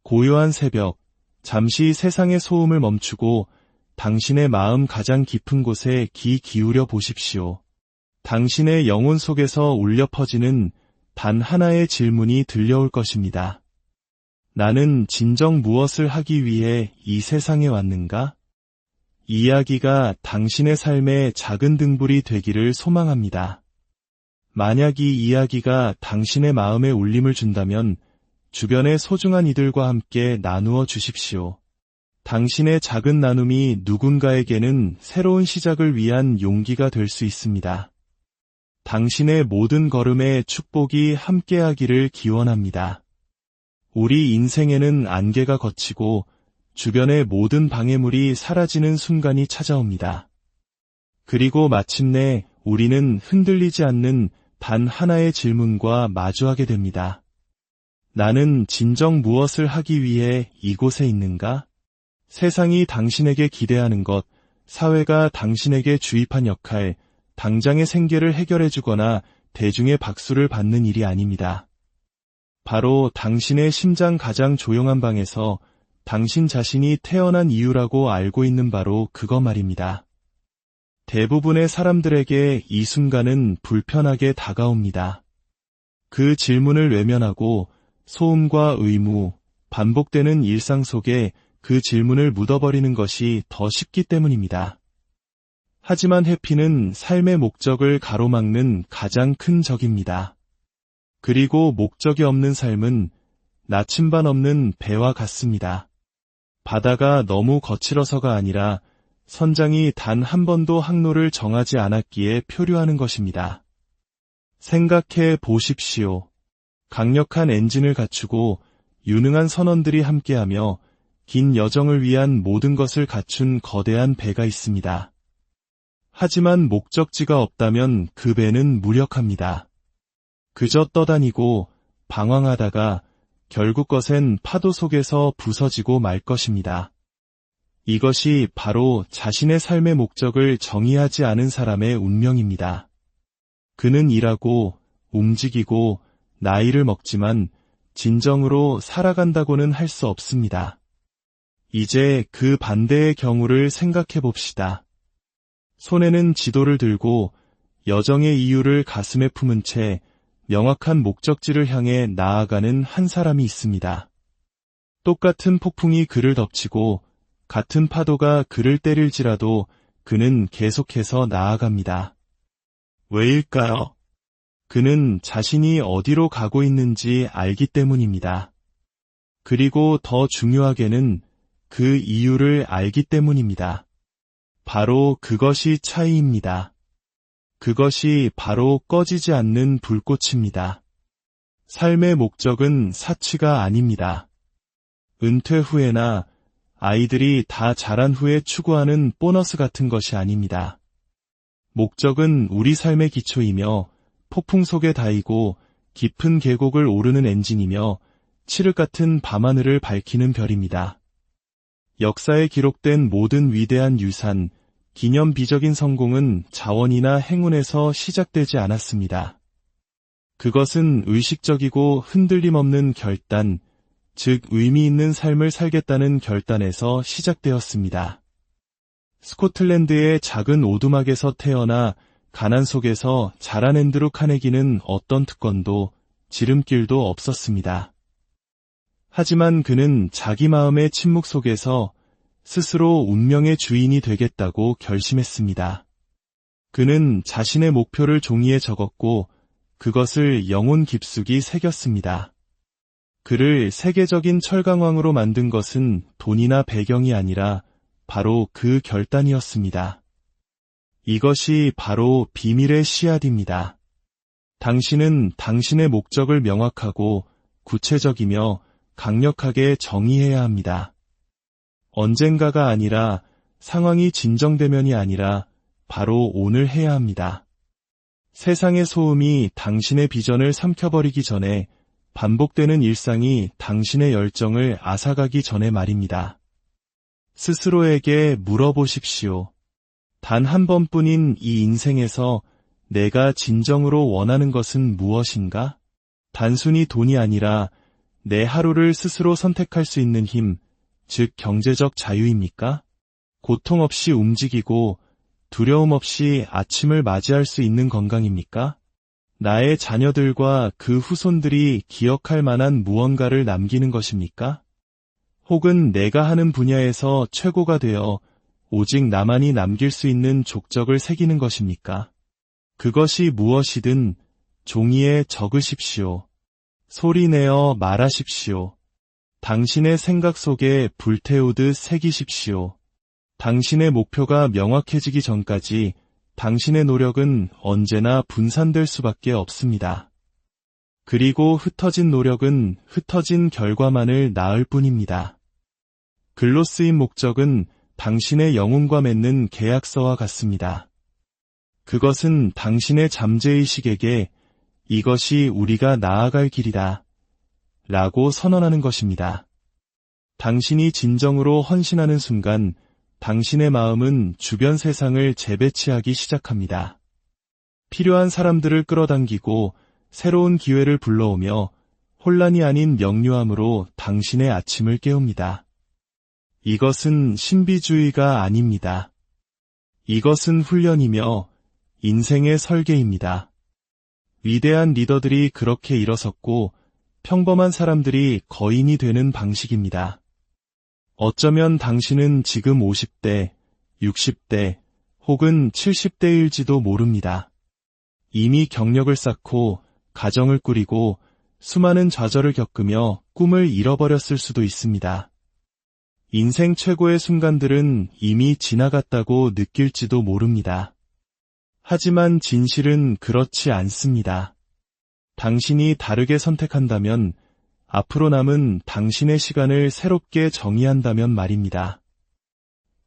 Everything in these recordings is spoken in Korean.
고요한 새벽, 잠시 세상의 소음을 멈추고 당신의 마음 가장 깊은 곳에 귀 기울여 보십시오. 당신의 영혼 속에서 울려 퍼지는 단 하나의 질문이 들려올 것입니다. 나는 진정 무엇을 하기 위해 이 세상에 왔는가? 이 이야기가 당신의 삶의 작은 등불이 되기를 소망합니다. 만약 이 이야기가 당신의 마음에 울림을 준다면 주변의 소중한 이들과 함께 나누어 주십시오. 당신의 작은 나눔이 누군가에게는 새로운 시작을 위한 용기가 될 수 있습니다. 당신의 모든 걸음에 축복이 함께하기를 기원합니다. 우리 인생에는 안개가 걷히고 주변의 모든 방해물이 사라지는 순간이 찾아옵니다. 그리고 마침내 우리는 흔들리지 않는 단 하나의 질문과 마주하게 됩니다. 나는 진정 무엇을 하기 위해 이곳에 있는가? 세상이 당신에게 기대하는 것, 사회가 당신에게 주입한 역할, 당장의 생계를 해결해주거나 대중의 박수를 받는 일이 아닙니다. 바로 당신의 심장 가장 조용한 방에서 당신 자신이 태어난 이유라고 알고 있는 바로 그거 말입니다. 대부분의 사람들에게 이 순간은 불편하게 다가옵니다. 그 질문을 외면하고 소음과 의무, 반복되는 일상 속에 그 질문을 묻어버리는 것이 더 쉽기 때문입니다. 하지만 회피는 삶의 목적을 가로막는 가장 큰 적입니다. 그리고 목적이 없는 삶은 나침반 없는 배와 같습니다. 바다가 너무 거칠어서가 아니라 선장이 단 한 번도 항로를 정하지 않았기에 표류하는 것입니다. 생각해 보십시오. 강력한 엔진을 갖추고 유능한 선원들이 함께하며 긴 여정을 위한 모든 것을 갖춘 거대한 배가 있습니다. 하지만 목적지가 없다면 그 배는 무력합니다. 그저 떠다니고 방황하다가 결국 것엔 파도 속에서 부서지고 말 것입니다. 이것이 바로 자신의 삶의 목적을 정의하지 않은 사람의 운명입니다. 그는 일하고 움직이고 나이를 먹지만 진정으로 살아간다고는 할 수 없습니다. 이제 그 반대의 경우를 생각해 봅시다. 손에는 지도를 들고 여정의 이유를 가슴에 품은 채 명확한 목적지를 향해 나아가는 한 사람이 있습니다. 똑같은 폭풍이 그를 덮치고 같은 파도가 그를 때릴지라도 그는 계속해서 나아갑니다. 왜일까요? 그는 자신이 어디로 가고 있는지 알기 때문입니다. 그리고 더 중요하게는 그 이유를 알기 때문입니다. 바로 그것이 차이입니다. 그것이 바로 꺼지지 않는 불꽃입니다. 삶의 목적은 사치가 아닙니다. 은퇴 후에나 아이들이 다 자란 후에 추구하는 보너스 같은 것이 아닙니다. 목적은 우리 삶의 기초이며 폭풍 속에 닿이고 깊은 계곡을 오르는 엔진이며 칠흑 같은 밤하늘을 밝히는 별입니다. 역사에 기록된 모든 위대한 유산, 기념비적인 성공은 자원이나 행운에서 시작되지 않았습니다. 그것은 의식적이고 흔들림 없는 결단, 즉 의미 있는 삶을 살겠다는 결단에서 시작되었습니다. 스코틀랜드의 작은 오두막에서 태어나 가난 속에서 자란 앤드루 카네기는 어떤 특권도 지름길도 없었습니다. 하지만 그는 자기 마음의 침묵 속에서 스스로 운명의 주인이 되겠다고 결심했습니다. 그는 자신의 목표를 종이에 적었고 그것을 영혼 깊숙이 새겼습니다. 그를 세계적인 철강왕으로 만든 것은 돈이나 배경이 아니라 바로 그 결단이었습니다. 이것이 바로 비밀의 씨앗입니다. 당신은 당신의 목적을 명확하고 구체적이며 강력하게 정의해야 합니다. 언젠가가 아니라 상황이 진정되면이 아니라 바로 오늘 해야 합니다. 세상의 소음이 당신의 비전을 삼켜버리기 전에 반복되는 일상이 당신의 열정을 앗아가기 전에 말입니다. 스스로에게 물어보십시오. 단 한 번뿐인 이 인생에서 내가 진정으로 원하는 것은 무엇인가? 단순히 돈이 아니라 내 하루를 스스로 선택할 수 있는 힘, 즉 경제적 자유입니까? 고통 없이 움직이고 두려움 없이 아침을 맞이할 수 있는 건강입니까? 나의 자녀들과 그 후손들이 기억할 만한 무언가를 남기는 것입니까? 혹은 내가 하는 분야에서 최고가 되어 오직 나만이 남길 수 있는 족적을 새기는 것입니까? 그것이 무엇이든 종이에 적으십시오. 소리내어 말하십시오. 당신의 생각 속에 불태우듯 새기십시오. 당신의 목표가 명확해지기 전까지 당신의 노력은 언제나 분산될 수밖에 없습니다. 그리고 흩어진 노력은 흩어진 결과만을 낳을 뿐입니다. 글로 쓰인 목적은 당신의 영혼과 맺는 계약서와 같습니다. 그것은 당신의 잠재의식에게 이것이 우리가 나아갈 길이다 라고 선언하는 것입니다. 당신이 진정으로 헌신하는 순간 당신의 마음은 주변 세상을 재배치하기 시작합니다. 필요한 사람들을 끌어당기고 새로운 기회를 불러오며 혼란이 아닌 명료함으로 당신의 아침을 깨웁니다. 이것은 신비주의가 아닙니다. 이것은 훈련이며 인생의 설계입니다. 위대한 리더들이 그렇게 일어섰고 평범한 사람들이 거인이 되는 방식입니다. 어쩌면 당신은 지금 50대, 60대 혹은 70대일지도 모릅니다. 이미 경력을 쌓고 가정을 꾸리고 수많은 좌절을 겪으며 꿈을 잃어버렸을 수도 있습니다. 인생 최고의 순간들은 이미 지나갔다고 느낄지도 모릅니다. 하지만 진실은 그렇지 않습니다. 당신이 다르게 선택한다면 앞으로 남은 당신의 시간을 새롭게 정의한다면 말입니다.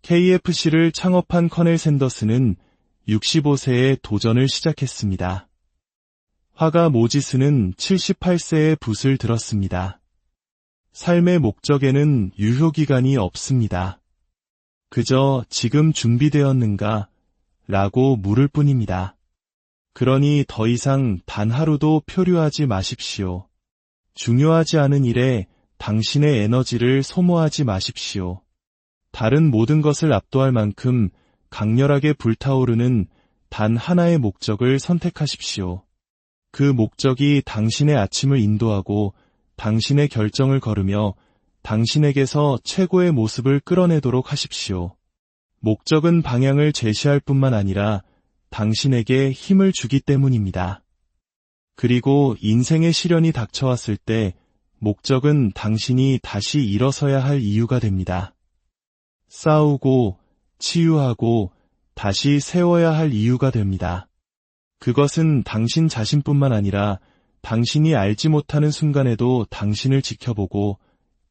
KFC를 창업한 커넬 샌더스는 65세에 도전을 시작했습니다. 화가 모지스는 78세에 붓을 들었습니다. 삶의 목적에는 유효기간이 없습니다. 그저 지금 준비되었는가? 라고 물을 뿐입니다. 그러니 더 이상 단 하루도 표류하지 마십시오. 중요하지 않은 일에 당신의 에너지를 소모하지 마십시오. 다른 모든 것을 압도할 만큼 강렬하게 불타오르는 단 하나의 목적을 선택하십시오. 그 목적이 당신의 아침을 인도하고 당신의 결정을 걸으며 당신에게서 최고의 모습을 끌어내도록 하십시오. 목적은 방향을 제시할 뿐만 아니라 당신에게 힘을 주기 때문입니다. 그리고 인생의 시련이 닥쳐왔을 때 목적은 당신이 다시 일어서야 할 이유가 됩니다. 싸우고 치유하고 다시 세워야 할 이유가 됩니다. 그것은 당신 자신뿐만 아니라 당신이 알지 못하는 순간에도 당신을 지켜보고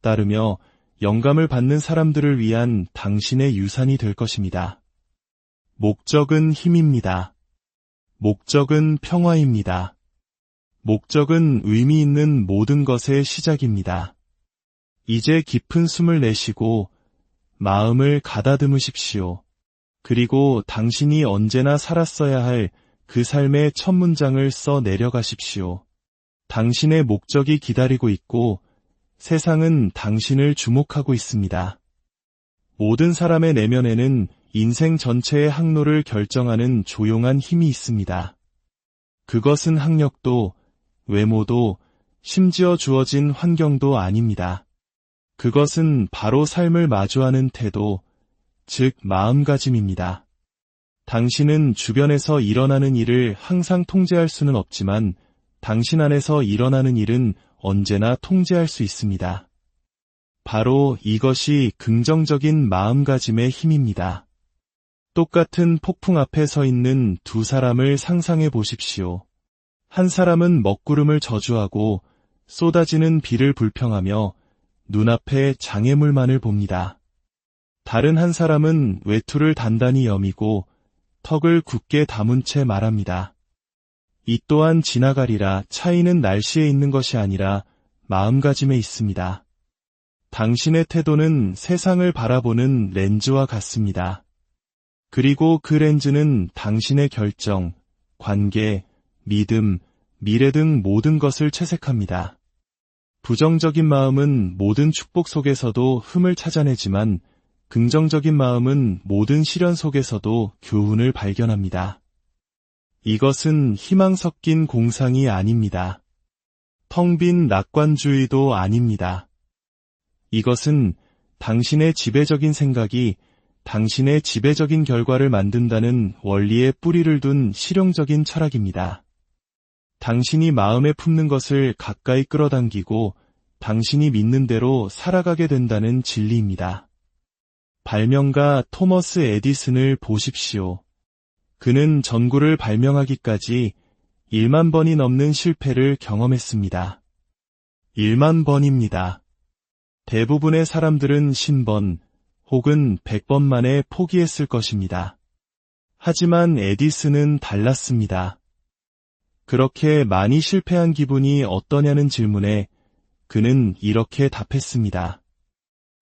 따르며 영감을 받는 사람들을 위한 당신의 유산이 될 것입니다. 목적은 힘입니다. 목적은 평화입니다. 목적은 의미 있는 모든 것의 시작입니다. 이제 깊은 숨을 내쉬고 마음을 가다듬으십시오. 그리고 당신이 언제나 살았어야 할 그 삶의 첫 문장을 써 내려가십시오. 당신의 목적이 기다리고 있고 세상은 당신을 주목하고 있습니다. 모든 사람의 내면에는 인생 전체의 항로를 결정하는 조용한 힘이 있습니다. 그것은 학력도, 외모도, 심지어 주어진 환경도 아닙니다. 그것은 바로 삶을 마주하는 태도, 즉 마음가짐입니다. 당신은 주변에서 일어나는 일을 항상 통제할 수는 없지만 당신 안에서 일어나는 일은 언제나 통제할 수 있습니다. 바로 이것이 긍정적인 마음가짐의 힘입니다. 똑같은 폭풍 앞에 서 있는 두 사람을 상상해 보십시오. 한 사람은 먹구름을 저주하고 쏟아지는 비를 불평하며 눈앞에 장애물만을 봅니다. 다른 한 사람은 외투를 단단히 여미고 턱을 굳게 다문 채 말합니다. 이 또한 지나가리라. 차이는 날씨에 있는 것이 아니라 마음가짐에 있습니다. 당신의 태도는 세상을 바라보는 렌즈와 같습니다. 그리고 그 렌즈는 당신의 결정, 관계, 믿음, 미래 등 모든 것을 채색합니다. 부정적인 마음은 모든 축복 속에서도 흠을 찾아내지만 긍정적인 마음은 모든 시련 속에서도 교훈을 발견합니다. 이것은 희망 섞인 공상이 아닙니다. 텅 빈 낙관주의도 아닙니다. 이것은 당신의 지배적인 생각이 당신의 지배적인 결과를 만든다는 원리에 뿌리를 둔 실용적인 철학입니다. 당신이 마음에 품는 것을 가까이 끌어당기고 당신이 믿는 대로 살아가게 된다는 진리입니다. 발명가 토머스 에디슨을 보십시오. 그는 전구를 발명하기까지 1만 번이 넘는 실패를 경험했습니다. 1만 번입니다. 대부분의 사람들은 10번 혹은 100번 만에 포기했을 것입니다. 하지만 에디슨은 달랐습니다. 그렇게 많이 실패한 기분이 어떠냐는 질문에 그는 이렇게 답했습니다.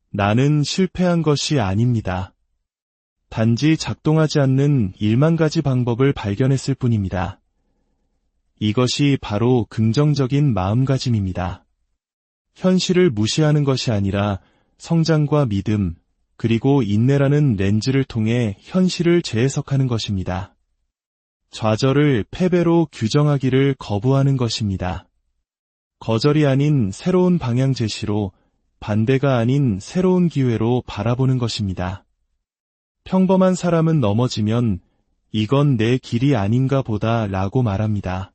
나는 실패한 것이 아닙니다. 단지 작동하지 않는 1만 가지 방법을 발견했을 뿐입니다. 이것이 바로 긍정적인 마음가짐입니다. 현실을 무시하는 것이 아니라 성장과 믿음, 그리고 인내라는 렌즈를 통해 현실을 재해석하는 것입니다. 좌절을 패배로 규정하기를 거부하는 것입니다. 거절이 아닌 새로운 방향 제시로, 반대가 아닌 새로운 기회로 바라보는 것입니다. 평범한 사람은 넘어지면 이건 내 길이 아닌가 보다 라고 말합니다.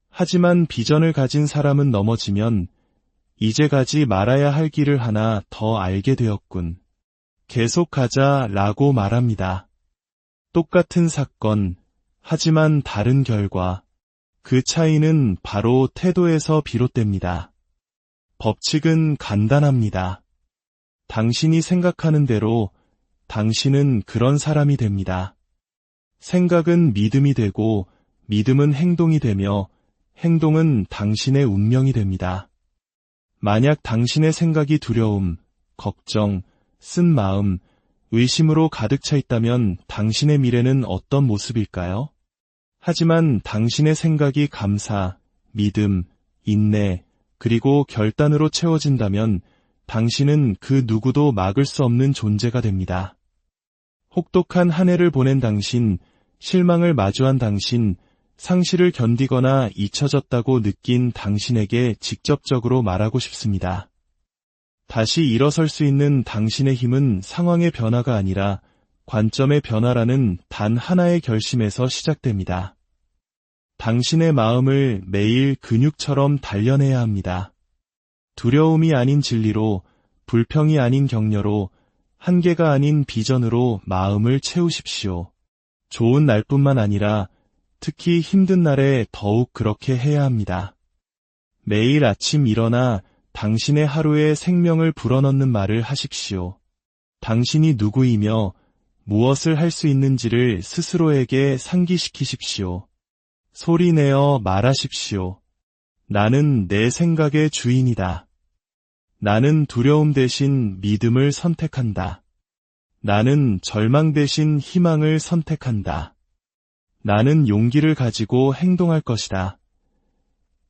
하지만 비전을 가진 사람은 넘어지면 이제 가지 말아야 할 길을 하나 더 알게 되었군. 계속 가자 라고 말합니다. 똑같은 사건, 하지만 다른 결과. 그 차이는 바로 태도에서 비롯됩니다. 법칙은 간단합니다. 당신이 생각하는 대로 당신은 그런 사람이 됩니다. 생각은 믿음이 되고 믿음은 행동이 되며 행동은 당신의 운명이 됩니다. 만약 당신의 생각이 두려움, 걱정, 쓴 마음, 의심으로 가득 차 있다면 당신의 미래는 어떤 모습일까요? 하지만 당신의 생각이 감사, 믿음, 인내, 그리고 결단으로 채워진다면 당신은 그 누구도 막을 수 없는 존재가 됩니다. 혹독한 한 해를 보낸 당신, 실망을 마주한 당신, 상실을 견디거나 잊혀졌다고 느낀 당신에게 직접적으로 말하고 싶습니다. 다시 일어설 수 있는 당신의 힘은 상황의 변화가 아니라 관점의 변화라는 단 하나의 결심에서 시작됩니다. 당신의 마음을 매일 근육처럼 단련해야 합니다. 두려움이 아닌 진리로, 불평이 아닌 격려로, 한계가 아닌 비전으로 마음을 채우십시오. 좋은 날뿐만 아니라 특히 힘든 날에 더욱 그렇게 해야 합니다. 매일 아침 일어나 당신의 하루에 생명을 불어넣는 말을 하십시오. 당신이 누구이며 무엇을 할 수 있는지를 스스로에게 상기시키십시오. 소리내어 말하십시오. 나는 내 생각의 주인이다. 나는 두려움 대신 믿음을 선택한다. 나는 절망 대신 희망을 선택한다. 나는 용기를 가지고 행동할 것이다.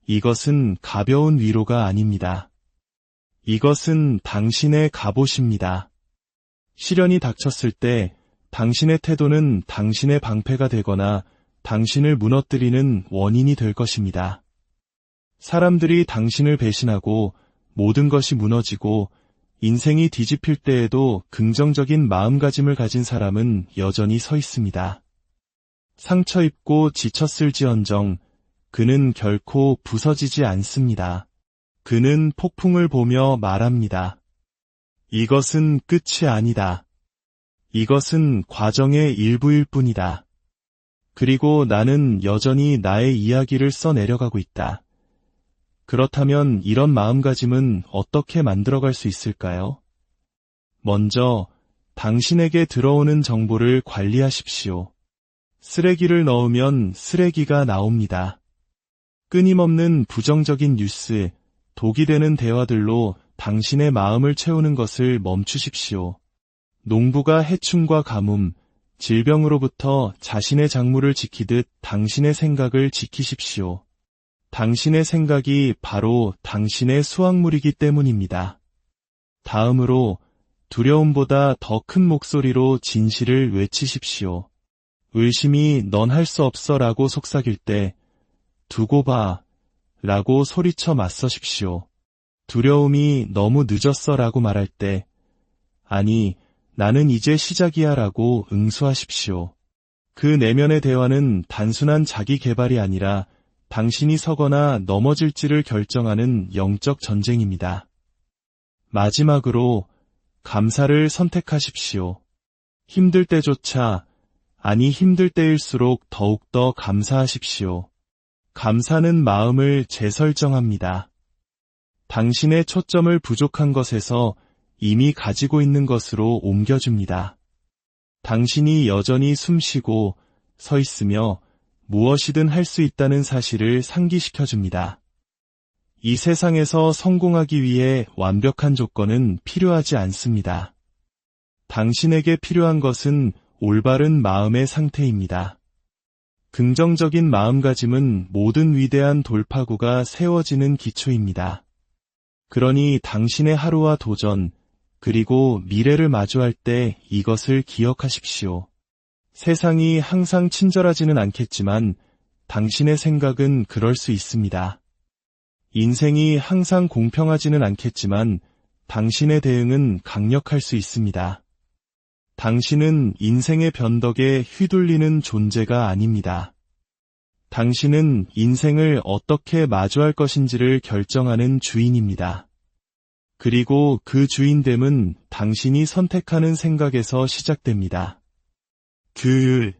이것은 가벼운 위로가 아닙니다. 이것은 당신의 갑옷입니다. 시련이 닥쳤을 때 당신의 태도는 당신의 방패가 되거나 당신을 무너뜨리는 원인이 될 것입니다. 사람들이 당신을 배신하고 모든 것이 무너지고 인생이 뒤집힐 때에도 긍정적인 마음가짐을 가진 사람은 여전히 서 있습니다. 상처 입고 지쳤을지언정 그는 결코 부서지지 않습니다. 그는 폭풍을 보며 말합니다. 이것은 끝이 아니다. 이것은 과정의 일부일 뿐이다. 그리고 나는 여전히 나의 이야기를 써내려가고 있다. 그렇다면 이런 마음가짐은 어떻게 만들어갈 수 있을까요? 먼저 당신에게 들어오는 정보를 관리하십시오. 쓰레기를 넣으면 쓰레기가 나옵니다. 끊임없는 부정적인 뉴스, 독이 되는 대화들로 당신의 마음을 채우는 것을 멈추십시오. 농부가 해충과 가뭄, 질병으로부터 자신의 작물을 지키듯 당신의 생각을 지키십시오. 당신의 생각이 바로 당신의 수확물이기 때문입니다. 다음으로 두려움보다 더 큰 목소리로 진실을 외치십시오. 의심이 넌 할 수 없어 라고 속삭일 때 두고 봐 라고 소리쳐 맞서십시오. 두려움이 너무 늦었어 라고 말할 때 아니 나는 이제 시작이야 라고 응수하십시오. 그 내면의 대화는 단순한 자기 개발이 아니라 당신이 서거나 넘어질지를 결정하는 영적 전쟁입니다. 마지막으로 감사를 선택하십시오. 힘들 때조차, 아니 힘들 때일수록 더욱더 감사하십시오. 감사는 마음을 재설정합니다. 당신의 초점을 부족한 것에서 이미 가지고 있는 것으로 옮겨줍니다. 당신이 여전히 숨쉬고 서 있으며 무엇이든 할 수 있다는 사실을 상기시켜줍니다. 이 세상에서 성공하기 위해 완벽한 조건은 필요하지 않습니다. 당신에게 필요한 것은 올바른 마음의 상태입니다. 긍정적인 마음가짐은 모든 위대한 돌파구가 세워지는 기초입니다. 그러니 당신의 하루와 도전, 그리고 미래를 마주할 때 이것을 기억하십시오. 세상이 항상 친절하지는 않겠지만 당신의 생각은 그럴 수 있습니다. 인생이 항상 공평하지는 않겠지만 당신의 대응은 강력할 수 있습니다. 당신은 인생의 변덕에 휘둘리는 존재가 아닙니다. 당신은 인생을 어떻게 마주할 것인지를 결정하는 주인입니다. 그리고 그 주인됨은 당신이 선택하는 생각에서 시작됩니다. 규율.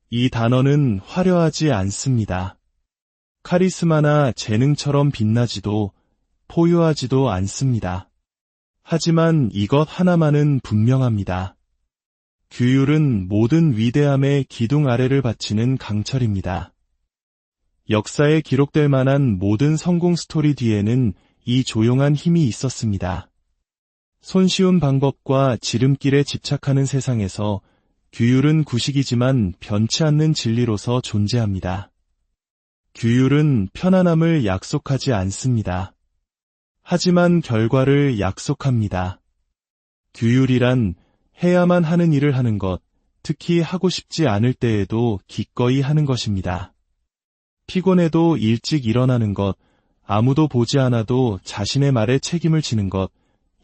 이 단어는 화려하지 않습니다. 카리스마나 재능처럼 빛나지도 포효하지도 않습니다. 하지만 이것 하나만은 분명합니다. 규율은 모든 위대함의 기둥 아래를 받치는 강철입니다. 역사에 기록될 만한 모든 성공 스토리 뒤에는 이 조용한 힘이 있었습니다. 손쉬운 방법과 지름길에 집착하는 세상에서 규율은 구식이지만 변치 않는 진리로서 존재합니다. 규율은 편안함을 약속하지 않습니다. 하지만 결과를 약속합니다. 규율이란 해야만 하는 일을 하는 것, 특히 하고 싶지 않을 때에도 기꺼이 하는 것입니다. 피곤해도 일찍 일어나는 것, 아무도 보지 않아도 자신의 말에 책임을 지는 것,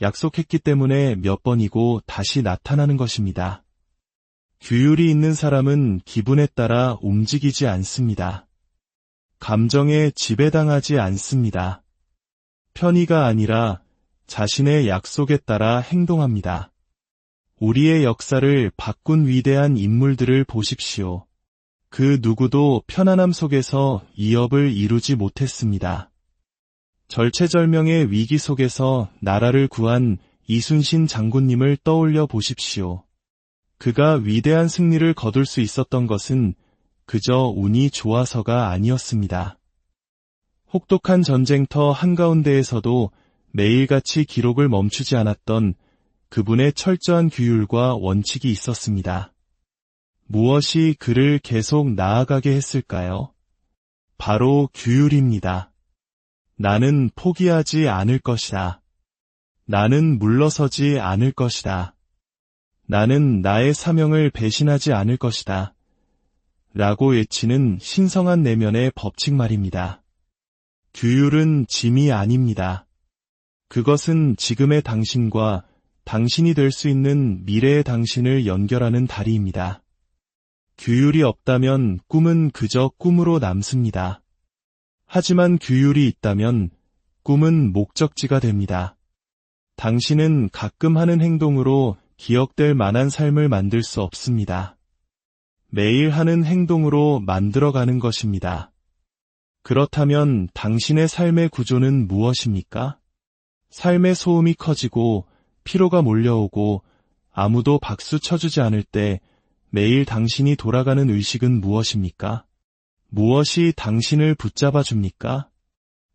약속했기 때문에 몇 번이고 다시 나타나는 것입니다. 규율이 있는 사람은 기분에 따라 움직이지 않습니다. 감정에 지배당하지 않습니다. 편의가 아니라 자신의 약속에 따라 행동합니다. 우리의 역사를 바꾼 위대한 인물들을 보십시오. 그 누구도 편안함 속에서 이업을 이루지 못했습니다. 절체절명의 위기 속에서 나라를 구한 이순신 장군님을 떠올려 보십시오. 그가 위대한 승리를 거둘 수 있었던 것은 그저 운이 좋아서가 아니었습니다. 혹독한 전쟁터 한가운데에서도 매일같이 기록을 멈추지 않았던 그분의 철저한 규율과 원칙이 있었습니다. 무엇이 그를 계속 나아가게 했을까요? 바로 규율입니다. 나는 포기하지 않을 것이다. 나는 물러서지 않을 것이다. 나는 나의 사명을 배신하지 않을 것이다. 라고 외치는 신성한 내면의 법칙 말입니다. 규율은 짐이 아닙니다. 그것은 지금의 당신과 당신이 될 수 있는 미래의 당신을 연결하는 다리입니다. 규율이 없다면 꿈은 그저 꿈으로 남습니다. 하지만 규율이 있다면 꿈은 목적지가 됩니다. 당신은 가끔 하는 행동으로 기억될 만한 삶을 만들 수 없습니다. 매일 하는 행동으로 만들어가는 것입니다. 그렇다면 당신의 삶의 구조는 무엇입니까? 삶의 소음이 커지고 피로가 몰려오고 아무도 박수 쳐주지 않을 때 매일 당신이 돌아가는 의식은 무엇입니까? 무엇이 당신을 붙잡아 줍니까?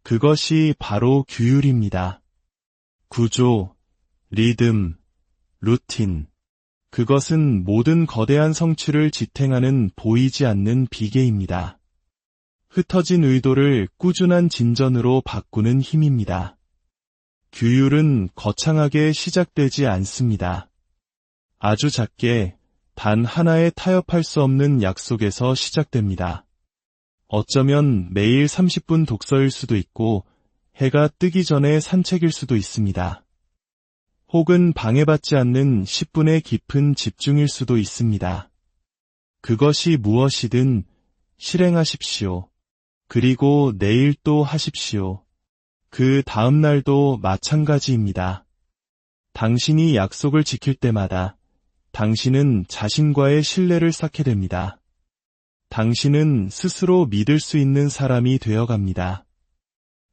그것이 바로 규율입니다. 구조, 리듬, 루틴. 그것은 모든 거대한 성취를 지탱하는 보이지 않는 비계입니다. 흩어진 의도를 꾸준한 진전으로 바꾸는 힘입니다. 규율은 거창하게 시작되지 않습니다. 아주 작게 단 하나의 타협할 수 없는 약속에서 시작됩니다. 어쩌면 매일 30분 독서일 수도 있고 해가 뜨기 전에 산책일 수도 있습니다. 혹은 방해받지 않는 10분의 깊은 집중일 수도 있습니다. 그것이 무엇이든 실행하십시오. 그리고 내일 또 하십시오. 그 다음 날도 마찬가지입니다. 당신이 약속을 지킬 때마다 당신은 자신과의 신뢰를 쌓게 됩니다. 당신은 스스로 믿을 수 있는 사람이 되어갑니다.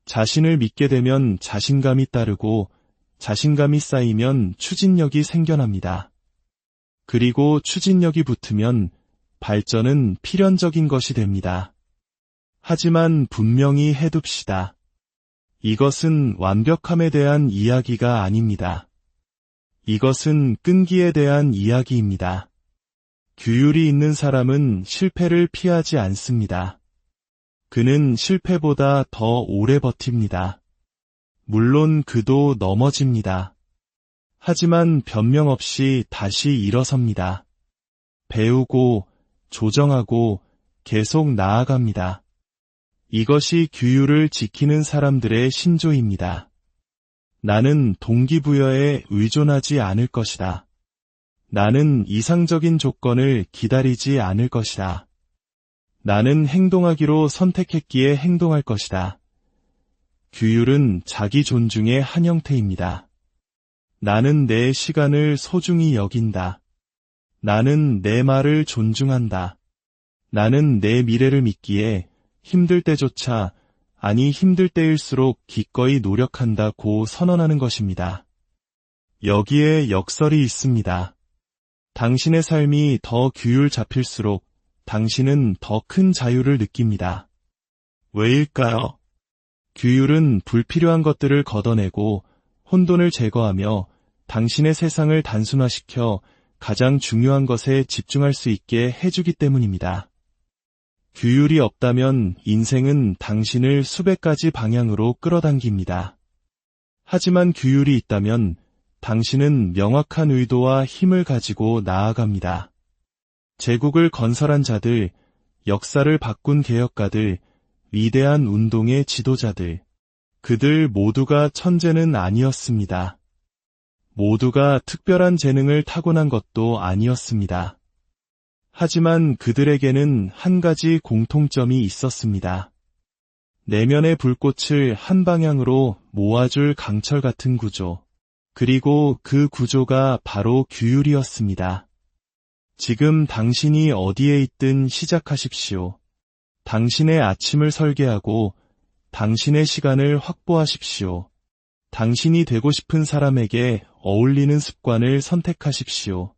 자신을 믿게 되면 자신감이 따르고 자신감이 쌓이면 추진력이 생겨납니다. 그리고 추진력이 붙으면 발전은 필연적인 것이 됩니다. 하지만 분명히 해둡시다. 이것은 완벽함에 대한 이야기가 아닙니다. 이것은 끈기에 대한 이야기입니다. 규율이 있는 사람은 실패를 피하지 않습니다. 그는 실패보다 더 오래 버팁니다. 물론 그도 넘어집니다. 하지만 변명 없이 다시 일어섭니다. 배우고 조정하고 계속 나아갑니다. 이것이 규율을 지키는 사람들의 신조입니다. 나는 동기부여에 의존하지 않을 것이다. 나는 이상적인 조건을 기다리지 않을 것이다. 나는 행동하기로 선택했기에 행동할 것이다. 규율은 자기 존중의 한 형태입니다. 나는 내 시간을 소중히 여긴다. 나는 내 말을 존중한다. 나는 내 미래를 믿기에 힘들 때조차, 아니 힘들 때일수록 기꺼이 노력한다고 선언하는 것입니다. 여기에 역설이 있습니다. 당신의 삶이 더 규율 잡힐수록 당신은 더 큰 자유를 느낍니다. 왜일까요? 규율은 불필요한 것들을 걷어내고 혼돈을 제거하며 당신의 세상을 단순화시켜 가장 중요한 것에 집중할 수 있게 해주기 때문입니다. 규율이 없다면 인생은 당신을 수백 가지 방향으로 끌어당깁니다. 하지만 규율이 있다면 당신은 명확한 의도와 힘을 가지고 나아갑니다. 제국을 건설한 자들, 역사를 바꾼 개혁가들, 위대한 운동의 지도자들, 그들 모두가 천재는 아니었습니다. 모두가 특별한 재능을 타고난 것도 아니었습니다. 하지만 그들에게는 한 가지 공통점이 있었습니다. 내면의 불꽃을 한 방향으로 모아줄 강철 같은 구조. 그리고 그 구조가 바로 규율이었습니다. 지금 당신이 어디에 있든 시작하십시오. 당신의 아침을 설계하고 당신의 시간을 확보하십시오. 당신이 되고 싶은 사람에게 어울리는 습관을 선택하십시오.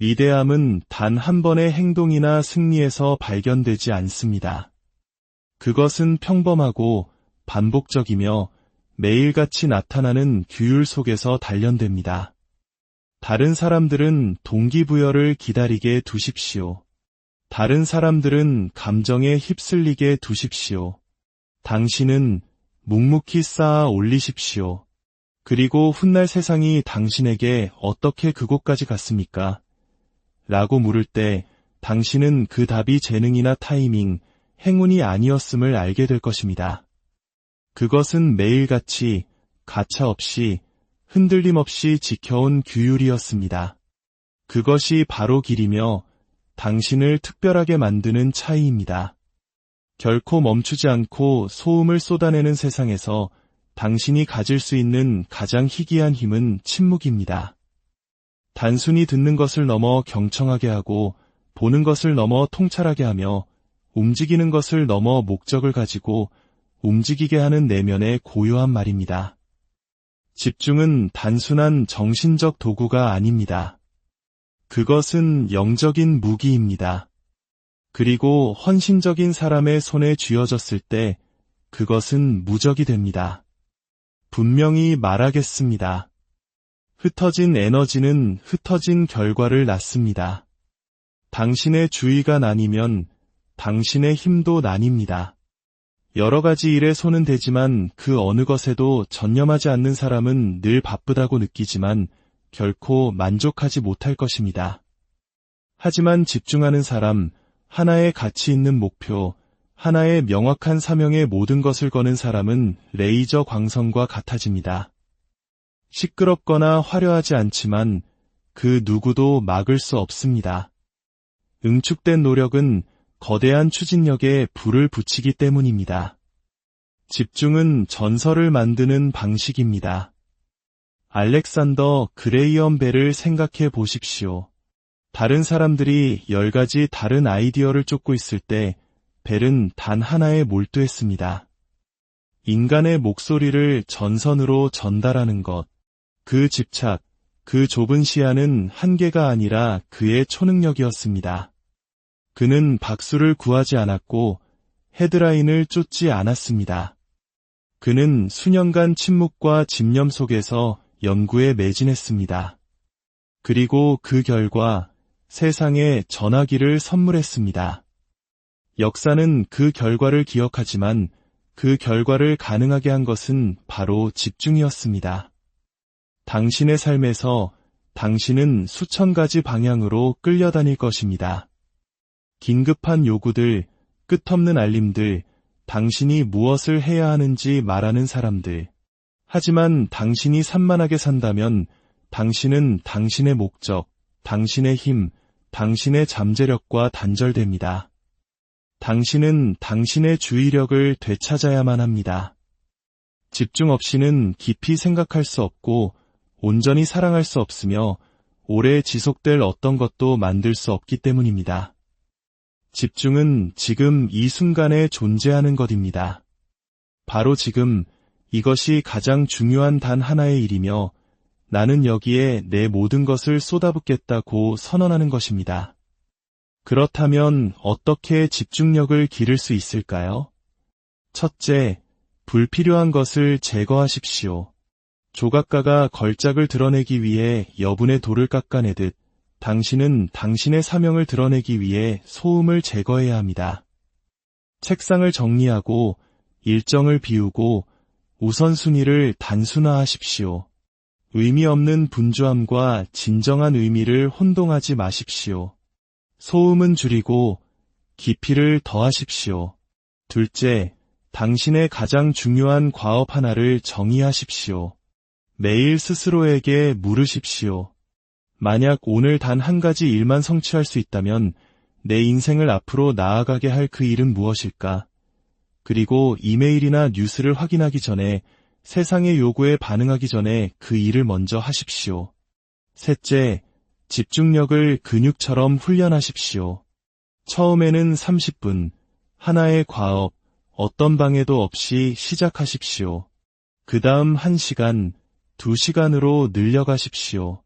위대함은 단 한 번의 행동이나 승리에서 발견되지 않습니다. 그것은 평범하고 반복적이며 매일같이 나타나는 규율 속에서 단련됩니다. 다른 사람들은 동기부여를 기다리게 두십시오. 다른 사람들은 감정에 휩쓸리게 두십시오. 당신은 묵묵히 쌓아 올리십시오. 그리고 훗날 세상이 당신에게 어떻게 그곳까지 갔습니까? 라고 물을 때 당신은 그 답이 재능이나 타이밍, 행운이 아니었음을 알게 될 것입니다. 그것은 매일같이 가차없이 흔들림 없이 지켜온 규율이었습니다. 그것이 바로 길이며 당신을 특별하게 만드는 차이입니다. 결코 멈추지 않고 소음을 쏟아내는 세상에서 당신이 가질 수 있는 가장 희귀한 힘은 침묵입니다. 단순히 듣는 것을 넘어 경청하게 하고 보는 것을 넘어 통찰하게 하며 움직이는 것을 넘어 목적을 가지고 움직이게 하는 내면의 고요한 말입니다. 집중은 단순한 정신적 도구가 아닙니다. 그것은 영적인 무기입니다. 그리고 헌신적인 사람의 손에 쥐어졌을 때 그것은 무적이 됩니다. 분명히 말하겠습니다. 흩어진 에너지는 흩어진 결과를 낳습니다. 당신의 주의가 나뉘면 당신의 힘도 나뉩니다. 여러 가지 일에 손은 대지만 그 어느 것에도 전념하지 않는 사람은 늘 바쁘다고 느끼지만 결코 만족하지 못할 것입니다. 하지만 집중하는 사람, 하나의 가치 있는 목표, 하나의 명확한 사명에 모든 것을 거는 사람은 레이저 광선과 같아집니다. 시끄럽거나 화려하지 않지만 그 누구도 막을 수 없습니다. 응축된 노력은 거대한 추진력에 불을 붙이기 때문입니다. 집중은 전설을 만드는 방식입니다. 알렉산더 그레이엄 벨을 생각해 보십시오. 다른 사람들이 10가지 다른 아이디어를 쫓고 있을 때 벨은 단 하나에 몰두했습니다. 인간의 목소리를 전선으로 전달하는 것. 그 집착, 그 좁은 시야는 한계가 아니라 그의 초능력이었습니다. 그는 박수를 구하지 않았고 헤드라인을 쫓지 않았습니다. 그는 수년간 침묵과 집념 속에서 연구에 매진했습니다. 그리고 그 결과 세상에 전화기를 선물했습니다. 역사는 그 결과를 기억하지만 그 결과를 가능하게 한 것은 바로 집중이었습니다. 당신의 삶에서 당신은 수천 가지 방향으로 끌려다닐 것입니다. 긴급한 요구들, 끝없는 알림들, 당신이 무엇을 해야 하는지 말하는 사람들. 하지만 당신이 산만하게 산다면 당신은 당신의 목적, 당신의 힘, 당신의 잠재력과 단절됩니다. 당신은 당신의 주의력을 되찾아야만 합니다. 집중 없이는 깊이 생각할 수 없고 온전히 사랑할 수 없으며 오래 지속될 어떤 것도 만들 수 없기 때문입니다. 집중은 지금 이 순간에 존재하는 것입니다. 바로 지금 이것이 가장 중요한 단 하나의 일이며 나는 여기에 내 모든 것을 쏟아붓겠다고 선언하는 것입니다. 그렇다면 어떻게 집중력을 기를 수 있을까요? 첫째, 불필요한 것을 제거하십시오. 조각가가 걸작을 드러내기 위해 여분의 돌을 깎아내듯 당신은 당신의 사명을 드러내기 위해 소음을 제거해야 합니다. 책상을 정리하고 일정을 비우고 우선순위를 단순화하십시오. 의미 없는 분주함과 진정한 의미를 혼동하지 마십시오. 소음은 줄이고 깊이를 더하십시오. 둘째, 당신의 가장 중요한 과업 하나를 정의하십시오. 매일 스스로에게 물으십시오. 만약 오늘 단 한 가지 일만 성취할 수 있다면 내 인생을 앞으로 나아가게 할 그 일은 무엇일까? 그리고 이메일이나 뉴스를 확인하기 전에 세상의 요구에 반응하기 전에 그 일을 먼저 하십시오. 셋째, 집중력을 근육처럼 훈련하십시오. 처음에는 30분, 하나의 과업, 어떤 방해도 없이 시작하십시오. 그 다음 1시간, 2시간으로 늘려가십시오.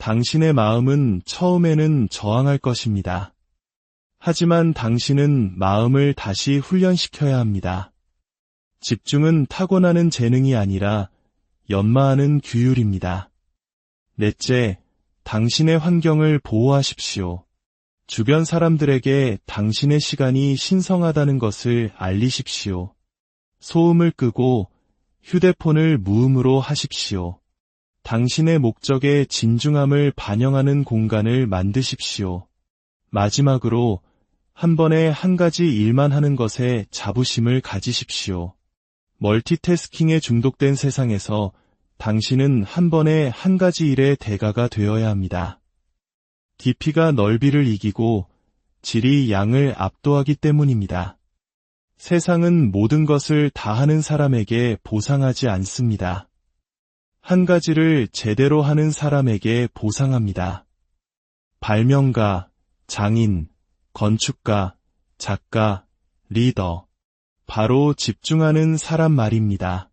당신의 마음은 처음에는 저항할 것입니다. 하지만 당신은 마음을 다시 훈련시켜야 합니다. 집중은 타고나는 재능이 아니라 연마하는 규율입니다. 넷째, 당신의 환경을 보호하십시오. 주변 사람들에게 당신의 시간이 신성하다는 것을 알리십시오. 소음을 끄고 휴대폰을 무음으로 하십시오. 당신의 목적에 진중함을 반영하는 공간을 만드십시오. 마지막으로 한 번에 한 가지 일만 하는 것에 자부심을 가지십시오. 멀티태스킹에 중독된 세상에서 당신은 한 번에 한 가지 일의 대가가 되어야 합니다. 깊이가 넓이를 이기고 질이 양을 압도하기 때문입니다. 세상은 모든 것을 다 하는 사람에게 보상하지 않습니다. 한 가지를 제대로 하는 사람에게 보상합니다. 발명가, 장인, 건축가, 작가, 리더, 바로 집중하는 사람 말입니다.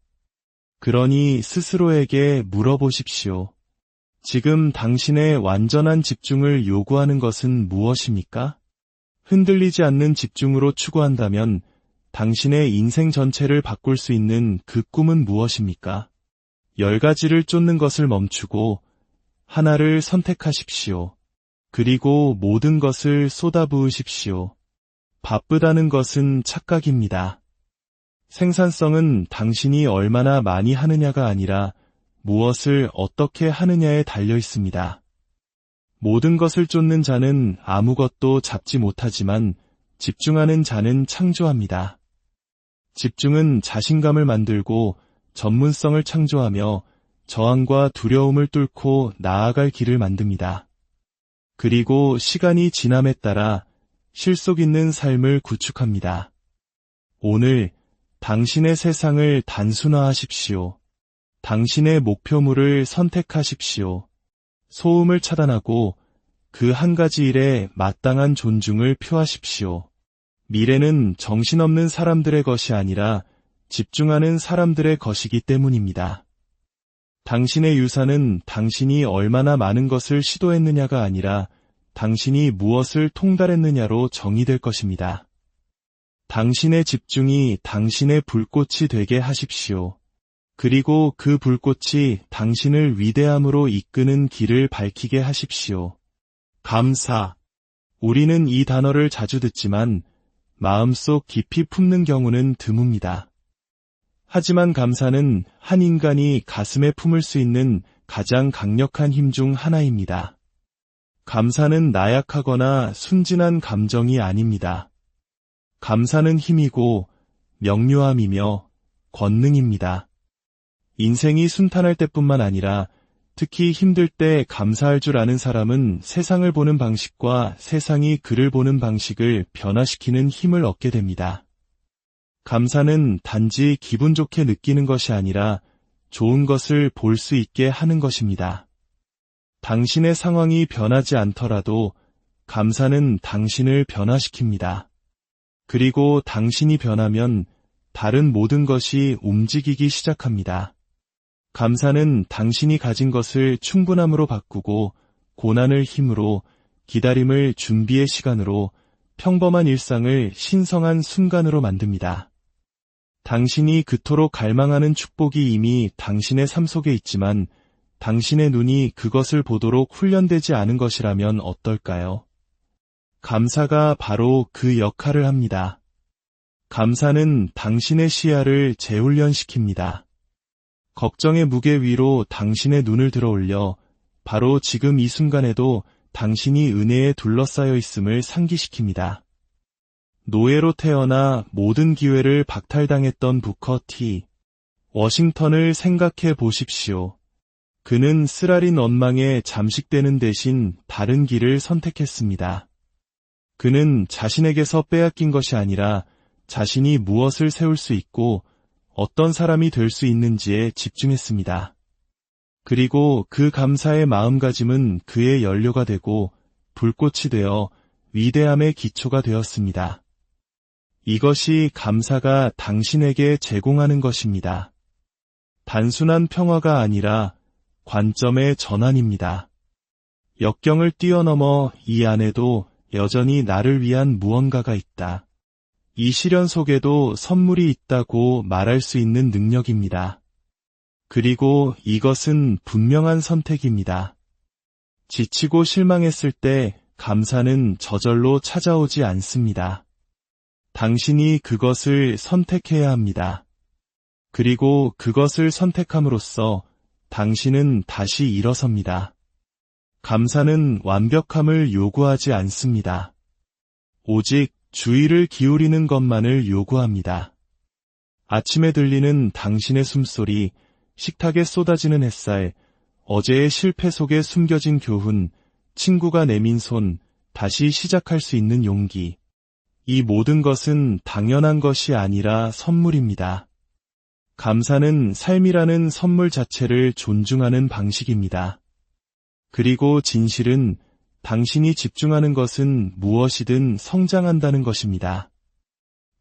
그러니 스스로에게 물어보십시오. 지금 당신의 완전한 집중을 요구하는 것은 무엇입니까? 흔들리지 않는 집중으로 추구한다면 당신의 인생 전체를 바꿀 수 있는 그 꿈은 무엇입니까? 10가지를 쫓는 것을 멈추고 하나를 선택하십시오. 그리고 모든 것을 쏟아부으십시오. 바쁘다는 것은 착각입니다. 생산성은 당신이 얼마나 많이 하느냐가 아니라 무엇을 어떻게 하느냐에 달려 있습니다. 모든 것을 쫓는 자는 아무것도 잡지 못하지만 집중하는 자는 창조합니다. 집중은 자신감을 만들고 전문성을 창조하며 저항과 두려움을 뚫고 나아갈 길을 만듭니다. 그리고 시간이 지남에 따라 실속 있는 삶을 구축합니다. 오늘 당신의 세상을 단순화하십시오. 당신의 목표물을 선택하십시오. 소음을 차단하고 그 한 가지 일에 마땅한 존중을 표하십시오. 미래는 정신없는 사람들의 것이 아니라 집중하는 사람들의 것이기 때문입니다. 당신의 유산은 당신이 얼마나 많은 것을 시도했느냐가 아니라 당신이 무엇을 통달했느냐로 정의될 것입니다. 당신의 집중이 당신의 불꽃이 되게 하십시오. 그리고 그 불꽃이 당신을 위대함으로 이끄는 길을 밝히게 하십시오. 감사. 우리는 이 단어를 자주 듣지만 마음속 깊이 품는 경우는 드뭅니다. 하지만 감사는 한 인간이 가슴에 품을 수 있는 가장 강력한 힘 중 하나입니다. 감사는 나약하거나 순진한 감정이 아닙니다. 감사는 힘이고 명료함이며 권능입니다. 인생이 순탄할 때뿐만 아니라 특히 힘들 때 감사할 줄 아는 사람은 세상을 보는 방식과 세상이 그를 보는 방식을 변화시키는 힘을 얻게 됩니다. 감사는 단지 기분 좋게 느끼는 것이 아니라 좋은 것을 볼 수 있게 하는 것입니다. 당신의 상황이 변하지 않더라도 감사는 당신을 변화시킵니다. 그리고 당신이 변하면 다른 모든 것이 움직이기 시작합니다. 감사는 당신이 가진 것을 충분함으로 바꾸고 고난을 힘으로, 기다림을 준비의 시간으로, 평범한 일상을 신성한 순간으로 만듭니다. 당신이 그토록 갈망하는 축복이 이미 당신의 삶 속에 있지만 당신의 눈이 그것을 보도록 훈련되지 않은 것이라면 어떨까요? 감사가 바로 그 역할을 합니다. 감사는 당신의 시야를 재훈련시킵니다. 걱정의 무게 위로 당신의 눈을 들어 올려 바로 지금 이 순간에도 당신이 은혜에 둘러싸여 있음을 상기시킵니다. 노예로 태어나 모든 기회를 박탈당했던 부커 T. 워싱턴을 생각해 보십시오. 그는 쓰라린 원망에 잠식되는 대신 다른 길을 선택했습니다. 그는 자신에게서 빼앗긴 것이 아니라 자신이 무엇을 세울 수 있고 어떤 사람이 될 수 있는지에 집중했습니다. 그리고 그 감사의 마음가짐은 그의 연료가 되고 불꽃이 되어 위대함의 기초가 되었습니다. 이것이 감사가 당신에게 제공하는 것입니다. 단순한 평화가 아니라 관점의 전환입니다. 역경을 뛰어넘어 이 안에도 여전히 나를 위한 무언가가 있다. 이 시련 속에도 선물이 있다고 말할 수 있는 능력입니다. 그리고 이것은 분명한 선택입니다. 지치고 실망했을 때 감사는 저절로 찾아오지 않습니다. 당신이 그것을 선택해야 합니다. 그리고 그것을 선택함으로써 당신은 다시 일어섭니다. 감사는 완벽함을 요구하지 않습니다. 오직 주의를 기울이는 것만을 요구합니다. 아침에 들리는 당신의 숨소리, 식탁에 쏟아지는 햇살, 어제의 실패 속에 숨겨진 교훈, 친구가 내민 손, 다시 시작할 수 있는 용기. 이 모든 것은 당연한 것이 아니라 선물입니다. 감사는 삶이라는 선물 자체를 존중하는 방식입니다. 그리고 진실은 당신이 집중하는 것은 무엇이든 성장한다는 것입니다.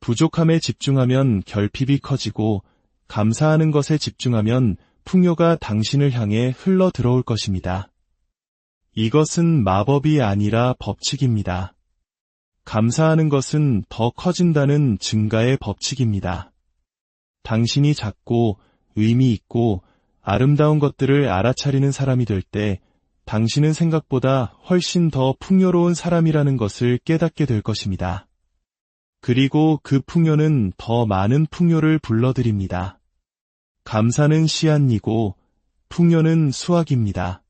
부족함에 집중하면 결핍이 커지고 감사하는 것에 집중하면 풍요가 당신을 향해 흘러 들어올 것입니다. 이것은 마법이 아니라 법칙입니다. 감사하는 것은 더 커진다는 증가의 법칙입니다. 당신이 작고 의미 있고 아름다운 것들을 알아차리는 사람이 될 때 당신은 생각보다 훨씬 더 풍요로운 사람이라는 것을 깨닫게 될 것입니다. 그리고 그 풍요는 더 많은 풍요를 불러들입니다. 감사는 씨앗이고 풍요는 수확입니다.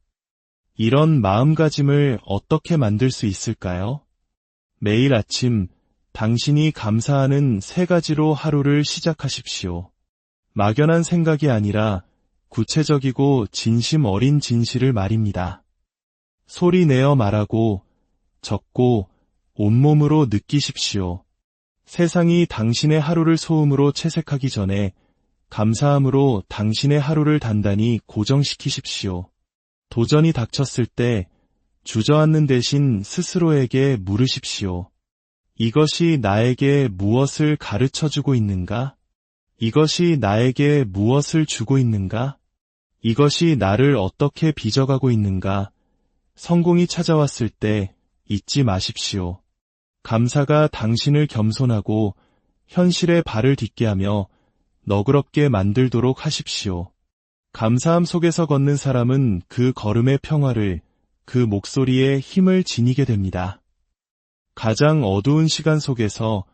이런 마음가짐을 어떻게 만들 수 있을까요? 매일 아침 당신이 감사하는 3가지로 하루를 시작하십시오. 막연한 생각이 아니라 구체적이고 진심 어린 진실을 말입니다. 소리 내어 말하고 적고 온몸으로 느끼십시오. 세상이 당신의 하루를 소음으로 채색하기 전에 감사함으로 당신의 하루를 단단히 고정시키십시오. 도전이 닥쳤을 때 주저앉는 대신 스스로에게 물으십시오. 이것이 나에게 무엇을 가르쳐주고 있는가? 이것이 나에게 무엇을 주고 있는가? 이것이 나를 어떻게 빚어가고 있는가? 성공이 찾아왔을 때 잊지 마십시오. 감사가 당신을 겸손하고 현실에 발을 딛게 하며 너그럽게 만들도록 하십시오. 감사함 속에서 걷는 사람은 그 걸음의 평화를, 그 목소리에 힘을 지니게 됩니다. 가장 어두운 시간 속에서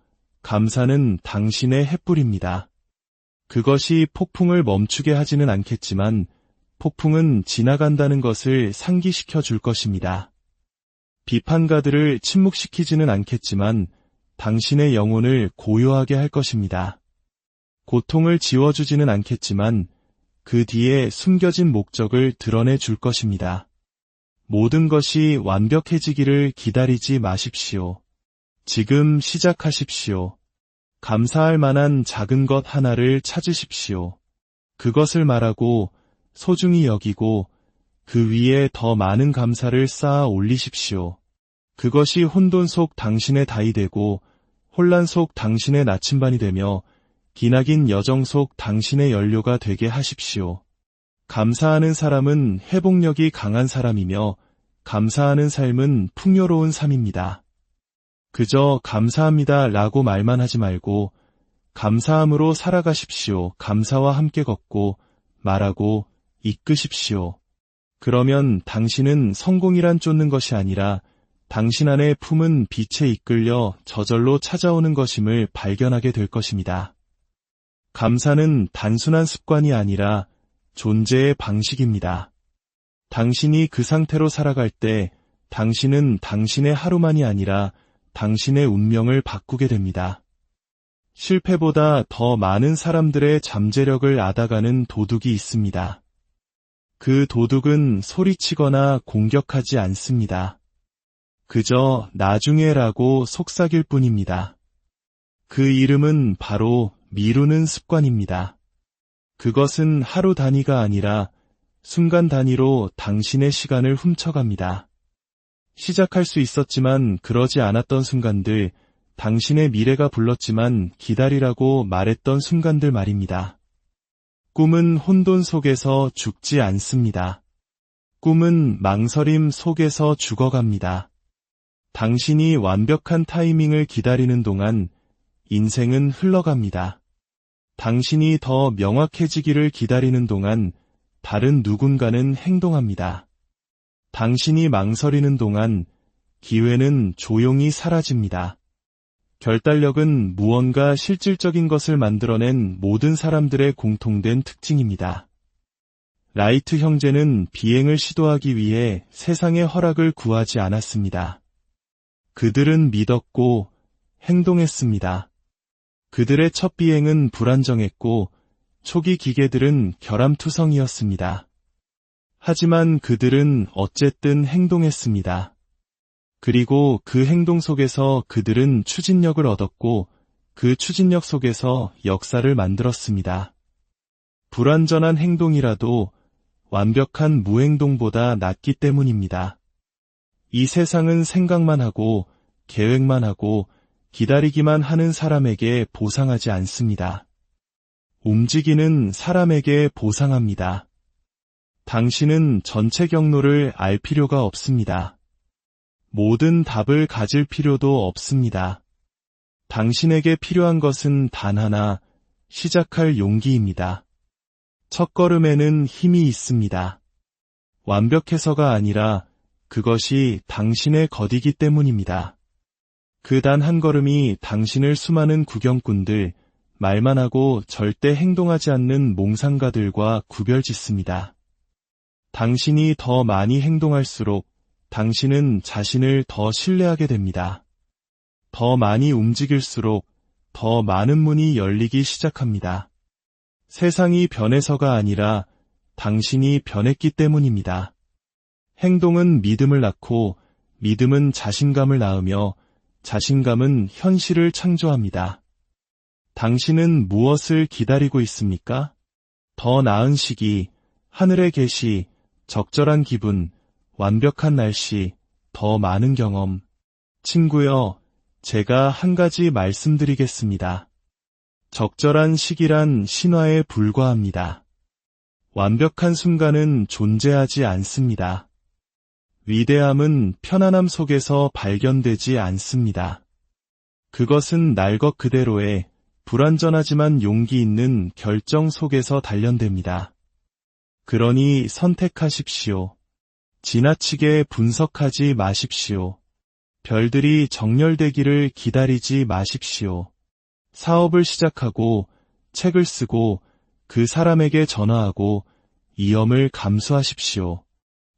감사는 당신의 횃불입니다. 그것이 폭풍을 멈추게 하지는 않겠지만 폭풍은 지나간다는 것을 상기시켜 줄 것입니다. 비판가들을 침묵시키지는 않겠지만 당신의 영혼을 고요하게 할 것입니다. 고통을 지워주지는 않겠지만 그 뒤에 숨겨진 목적을 드러내 줄 것입니다. 모든 것이 완벽해지기를 기다리지 마십시오. 지금 시작하십시오. 감사할 만한 작은 것 하나를 찾으십시오. 그것을 말하고 소중히 여기고 그 위에 더 많은 감사를 쌓아 올리십시오. 그것이 혼돈 속 당신의 닭이 되고 혼란 속 당신의 나침반이 되며 기나긴 여정 속 당신의 연료가 되게 하십시오. 감사하는 사람은 회복력이 강한 사람이며 감사하는 삶은 풍요로운 삶입니다. 그저 감사합니다 라고 말만 하지 말고 감사함으로 살아가십시오. 감사와 함께 걷고 말하고 이끄십시오. 그러면 당신은 성공이란 쫓는 것이 아니라 당신 안에 품은 빛에 이끌려 저절로 찾아오는 것임을 발견하게 될 것입니다. 감사는 단순한 습관이 아니라 존재의 방식입니다. 당신이 그 상태로 살아갈 때 당신은 당신의 하루만이 아니라 당신의 운명을 바꾸게 됩니다. 실패보다 더 많은 사람들의 잠재력을 앗아가는 도둑이 있습니다. 그 도둑은 소리치거나 공격하지 않습니다. 그저 나중에라고 속삭일 뿐입니다. 그 이름은 바로 미루는 습관입니다. 그것은 하루 단위가 아니라 순간 단위로 당신의 시간을 훔쳐갑니다. 시작할 수 있었지만 그러지 않았던 순간들, 당신의 미래가 불렀지만 기다리라고 말했던 순간들 말입니다. 꿈은 혼돈 속에서 죽지 않습니다. 꿈은 망설임 속에서 죽어갑니다. 당신이 완벽한 타이밍을 기다리는 동안 인생은 흘러갑니다. 당신이 더 명확해지기를 기다리는 동안 다른 누군가는 행동합니다. 당신이 망설이는 동안 기회는 조용히 사라집니다. 결단력은 무언가 실질적인 것을 만들어낸 모든 사람들의 공통된 특징입니다. 라이트 형제는 비행을 시도하기 위해 세상의 허락을 구하지 않았습니다. 그들은 믿었고 행동했습니다. 그들의 첫 비행은 불안정했고 초기 기계들은 결함투성이었습니다. 하지만 그들은 어쨌든 행동했습니다. 그리고 그 행동 속에서 그들은 추진력을 얻었고 그 추진력 속에서 역사를 만들었습니다. 불완전한 행동이라도 완벽한 무행동보다 낫기 때문입니다. 이 세상은 생각만 하고 계획만 하고 기다리기만 하는 사람에게 보상하지 않습니다. 움직이는 사람에게 보상합니다. 당신은 전체 경로를 알 필요가 없습니다. 모든 답을 가질 필요도 없습니다. 당신에게 필요한 것은 단 하나, 시작할 용기입니다. 첫걸음에는 힘이 있습니다. 완벽해서가 아니라 그것이 당신의 것이기 때문입니다. 그 단 한 걸음이 당신을 수많은 구경꾼들, 말만 하고 절대 행동하지 않는 몽상가들과 구별짓습니다. 당신이 더 많이 행동할수록 당신은 자신을 더 신뢰하게 됩니다. 더 많이 움직일수록 더 많은 문이 열리기 시작합니다. 세상이 변해서가 아니라 당신이 변했기 때문입니다. 행동은 믿음을 낳고 믿음은 자신감을 낳으며 자신감은 현실을 창조합니다. 당신은 무엇을 기다리고 있습니까? 더 나은 시기, 하늘의 계시, 적절한 기분, 완벽한 날씨, 더 많은 경험. 친구여, 제가 한 가지 말씀드리겠습니다. 적절한 시기란 신화에 불과합니다. 완벽한 순간은 존재하지 않습니다. 위대함은 편안함 속에서 발견되지 않습니다. 그것은 날 것 그대로의 불완전하지만 용기 있는 결정 속에서 단련됩니다. 그러니 선택하십시오. 지나치게 분석하지 마십시오. 별들이 정렬되기를 기다리지 마십시오. 사업을 시작하고 책을 쓰고 그 사람에게 전화하고 위험을 감수하십시오.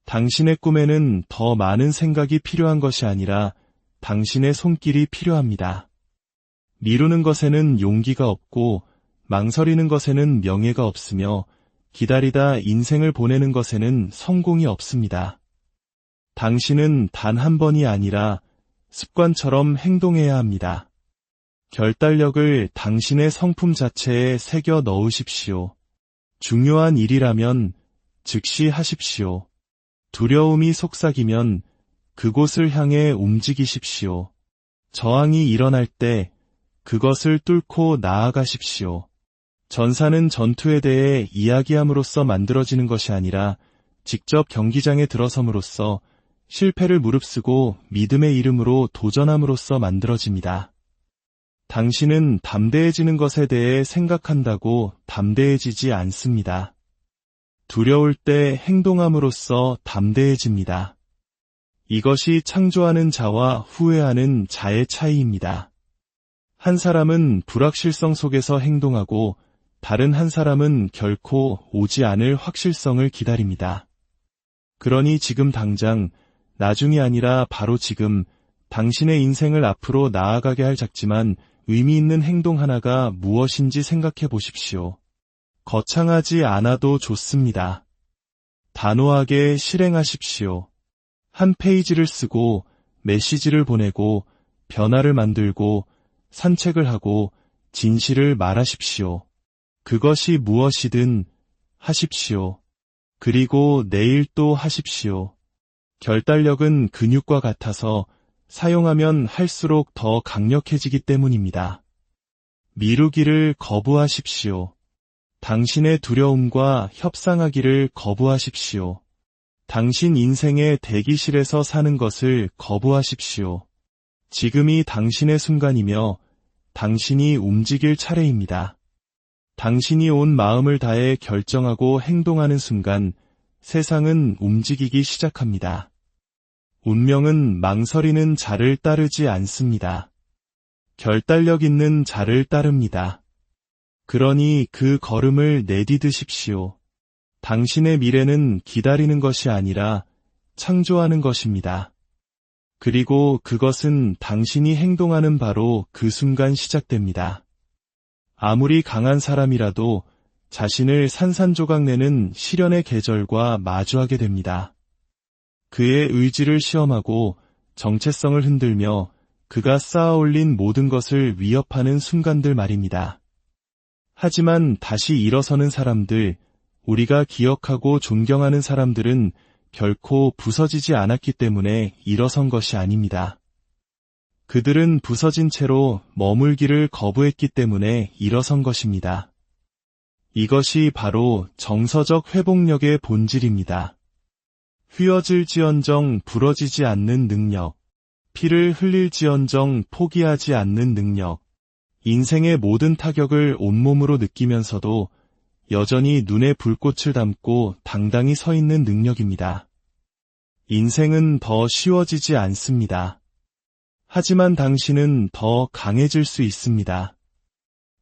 당신의 꿈에는 더 많은 생각이 필요한 것이 아니라 당신의 손길이 필요합니다. 미루는 것에는 용기가 없고 망설이는 것에는 명예가 없으며 기다리다 인생을 보내는 것에는 성공이 없습니다. 당신은 단 한 번이 아니라 습관처럼 행동해야 합니다. 결단력을 당신의 성품 자체에 새겨 넣으십시오. 중요한 일이라면 즉시 하십시오. 두려움이 속삭이면 그곳을 향해 움직이십시오. 저항이 일어날 때 그것을 뚫고 나아가십시오. 전사는 전투에 대해 이야기함으로써 만들어지는 것이 아니라 직접 경기장에 들어섬으로써 실패를 무릅쓰고 믿음의 이름으로 도전함으로써 만들어집니다. 당신은 담대해지는 것에 대해 생각한다고 담대해지지 않습니다. 두려울 때 행동함으로써 담대해집니다. 이것이 창조하는 자와 후회하는 자의 차이입니다. 한 사람은 불확실성 속에서 행동하고 다른 한 사람은 결코 오지 않을 확실성을 기다립니다. 그러니 지금 당장, 나중이 아니라 바로 지금 당신의 인생을 앞으로 나아가게 할 작지만 의미 있는 행동 하나가 무엇인지 생각해 보십시오. 거창하지 않아도 좋습니다. 단호하게 실행하십시오. 한 페이지를 쓰고 메시지를 보내고 변화를 만들고 산책을 하고 진실을 말하십시오. 그것이 무엇이든 하십시오. 그리고 내일 또 하십시오. 결단력은 근육과 같아서 사용하면 할수록 더 강력해지기 때문입니다. 미루기를 거부하십시오. 당신의 두려움과 협상하기를 거부하십시오. 당신 인생의 대기실에서 사는 것을 거부하십시오. 지금이 당신의 순간이며 당신이 움직일 차례입니다. 당신이 온 마음을 다해 결정하고 행동하는 순간 세상은 움직이기 시작합니다. 운명은 망설이는 자를 따르지 않습니다. 결단력 있는 자를 따릅니다. 그러니 그 걸음을 내디드십시오. 당신의 미래는 기다리는 것이 아니라 창조하는 것입니다. 그리고 그것은 당신이 행동하는 바로 그 순간 시작됩니다. 아무리 강한 사람이라도 자신을 산산조각 내는 시련의 계절과 마주하게 됩니다. 그의 의지를 시험하고 정체성을 흔들며 그가 쌓아올린 모든 것을 위협하는 순간들 말입니다. 하지만 다시 일어서는 사람들, 우리가 기억하고 존경하는 사람들은 결코 부서지지 않았기 때문에 일어선 것이 아닙니다. 그들은 부서진 채로 머물기를 거부했기 때문에 일어선 것입니다. 이것이 바로 정서적 회복력의 본질입니다. 휘어질지언정 부러지지 않는 능력, 피를 흘릴지언정 포기하지 않는 능력, 인생의 모든 타격을 온몸으로 느끼면서도 여전히 눈에 불꽃을 담고 당당히 서 있는 능력입니다. 인생은 더 쉬워지지 않습니다. 하지만 당신은 더 강해질 수 있습니다.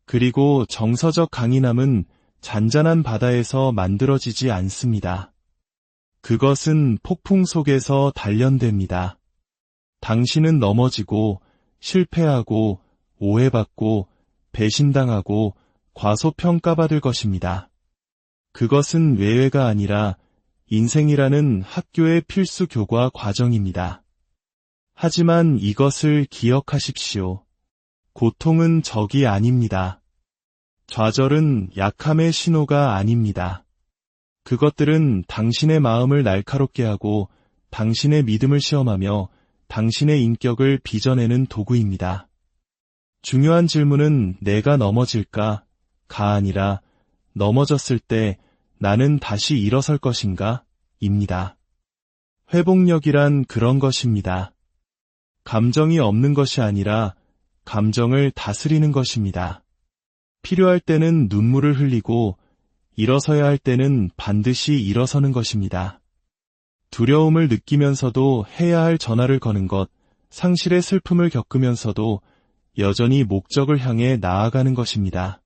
그리고 정서적 강인함은 잔잔한 바다에서 만들어지지 않습니다. 그것은 폭풍 속에서 단련됩니다. 당신은 넘어지고 실패하고 오해받고 배신당하고 과소평가받을 것입니다. 그것은 외회가 아니라 인생이라는 학교의 필수 교과 과정입니다. 하지만 이것을 기억하십시오. 고통은 적이 아닙니다. 좌절은 약함의 신호가 아닙니다. 그것들은 당신의 마음을 날카롭게 하고 당신의 믿음을 시험하며 당신의 인격을 빚어내는 도구입니다. 중요한 질문은 내가 넘어질까? 가 아니라 넘어졌을 때 나는 다시 일어설 것인가? 입니다. 회복력이란 그런 것입니다. 감정이 없는 것이 아니라 감정을 다스리는 것입니다. 필요할 때는 눈물을 흘리고 일어서야 할 때는 반드시 일어서는 것입니다. 두려움을 느끼면서도 해야 할 전화를 거는 것, 상실의 슬픔을 겪으면서도 여전히 목적을 향해 나아가는 것입니다.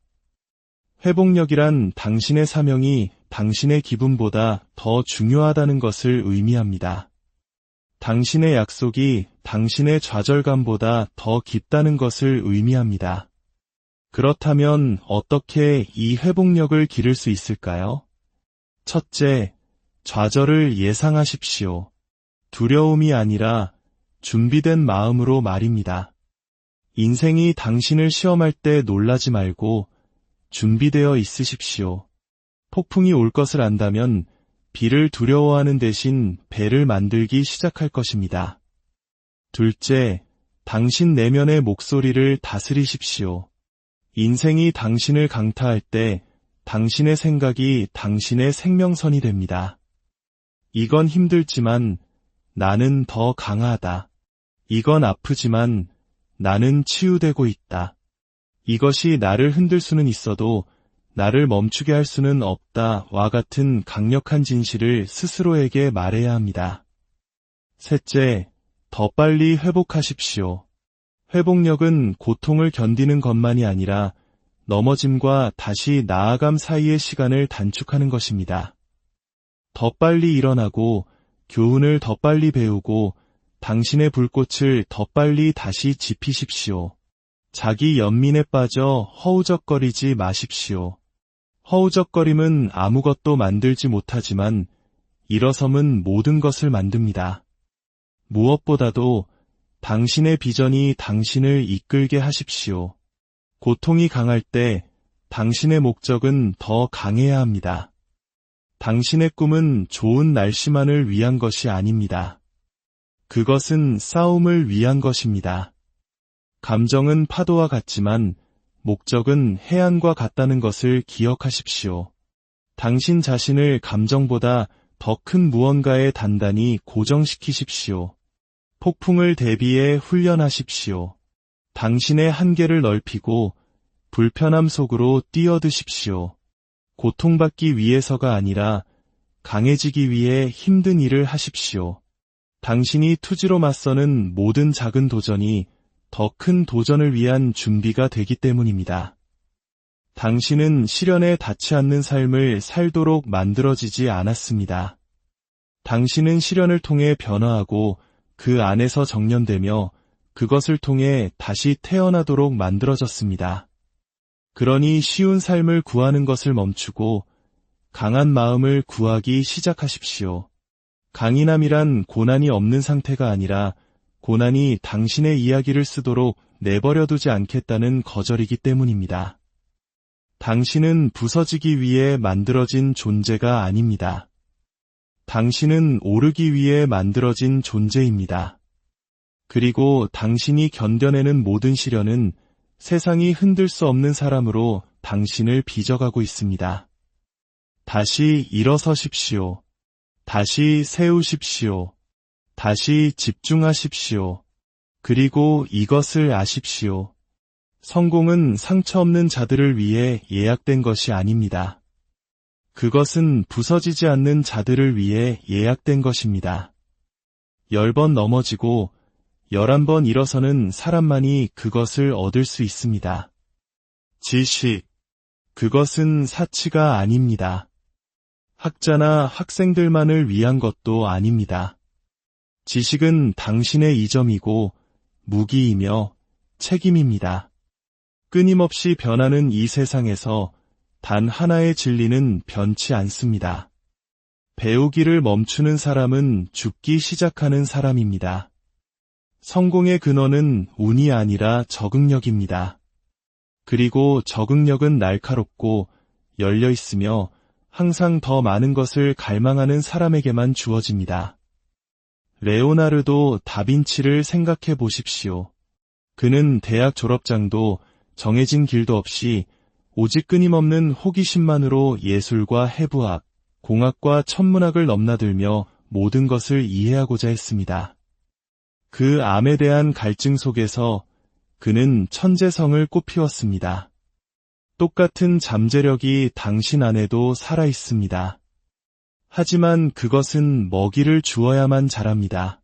회복력이란 당신의 사명이 당신의 기분보다 더 중요하다는 것을 의미합니다. 당신의 약속이 당신의 좌절감보다 더 깊다는 것을 의미합니다. 그렇다면 어떻게 이 회복력을 기를 수 있을까요? 첫째, 좌절을 예상하십시오. 두려움이 아니라 준비된 마음으로 말입니다. 인생이 당신을 시험할 때 놀라지 말고 준비되어 있으십시오. 폭풍이 올 것을 안다면 비를 두려워하는 대신 배를 만들기 시작할 것입니다. 둘째, 당신 내면의 목소리를 다스리십시오. 인생이 당신을 강타할 때 당신의 생각이 당신의 생명선이 됩니다. 이건 힘들지만 나는 더 강하다. 이건 아프지만 나는 치유되고 있다. 이것이 나를 흔들 수는 있어도 나를 멈추게 할 수는 없다와 같은 강력한 진실을 스스로에게 말해야 합니다. 셋째, 더 빨리 회복하십시오. 회복력은 고통을 견디는 것만이 아니라 넘어짐과 다시 나아감 사이의 시간을 단축하는 것입니다. 더 빨리 일어나고 교훈을 더 빨리 배우고 당신의 불꽃을 더 빨리 다시 지피십시오. 자기 연민에 빠져 허우적거리지 마십시오. 허우적거림은 아무것도 만들지 못하지만 일어섬은 모든 것을 만듭니다. 무엇보다도 당신의 비전이 당신을 이끌게 하십시오. 고통이 강할 때 당신의 목적은 더 강해야 합니다. 당신의 꿈은 좋은 날씨만을 위한 것이 아닙니다. 그것은 싸움을 위한 것입니다. 감정은 파도와 같지만 목적은 해안과 같다는 것을 기억하십시오. 당신 자신을 감정보다 더 큰 무언가에 단단히 고정시키십시오. 폭풍을 대비해 훈련하십시오. 당신의 한계를 넓히고 불편함 속으로 뛰어드십시오. 고통받기 위해서가 아니라 강해지기 위해 힘든 일을 하십시오. 당신이 투지로 맞서는 모든 작은 도전이 더 큰 도전을 위한 준비가 되기 때문입니다. 당신은 시련에 닿지 않는 삶을 살도록 만들어지지 않았습니다. 당신은 시련을 통해 변화하고 그 안에서 정련되며 그것을 통해 다시 태어나도록 만들어졌습니다. 그러니 쉬운 삶을 구하는 것을 멈추고 강한 마음을 구하기 시작하십시오. 강인함이란 고난이 없는 상태가 아니라 고난이 당신의 이야기를 쓰도록 내버려두지 않겠다는 거절이기 때문입니다. 당신은 부서지기 위해 만들어진 존재가 아닙니다. 당신은 오르기 위해 만들어진 존재입니다. 그리고 당신이 견뎌내는 모든 시련은 세상이 흔들 수 없는 사람으로 당신을 빚어가고 있습니다. 다시 일어서십시오. 다시 세우십시오. 다시 집중하십시오. 그리고 이것을 아십시오. 성공은 상처 없는 자들을 위해 예약된 것이 아닙니다. 그것은 부서지지 않는 자들을 위해 예약된 것입니다. 10번 넘어지고 11번 일어서는 사람만이 그것을 얻을 수 있습니다. 지식. 그것은 사치가 아닙니다. 학자나 학생들만을 위한 것도 아닙니다. 지식은 당신의 이점이고 무기이며 책임입니다. 끊임없이 변하는 이 세상에서 단 하나의 진리는 변치 않습니다. 배우기를 멈추는 사람은 죽기 시작하는 사람입니다. 성공의 근원은 운이 아니라 적응력입니다. 그리고 적응력은 날카롭고 열려 있으며 항상 더 많은 것을 갈망하는 사람에게만 주어집니다. 레오나르도 다빈치를 생각해 보십시오. 그는 대학 졸업장도 정해진 길도 없이 오직 끊임없는 호기심만으로 예술과 해부학, 공학과 천문학을 넘나들며 모든 것을 이해하고자 했습니다. 그 암에 대한 갈증 속에서 그는 천재성을 꽃피웠습니다. 똑같은 잠재력이 당신 안에도 살아 있습니다. 하지만 그것은 먹이를 주어야만 자랍니다.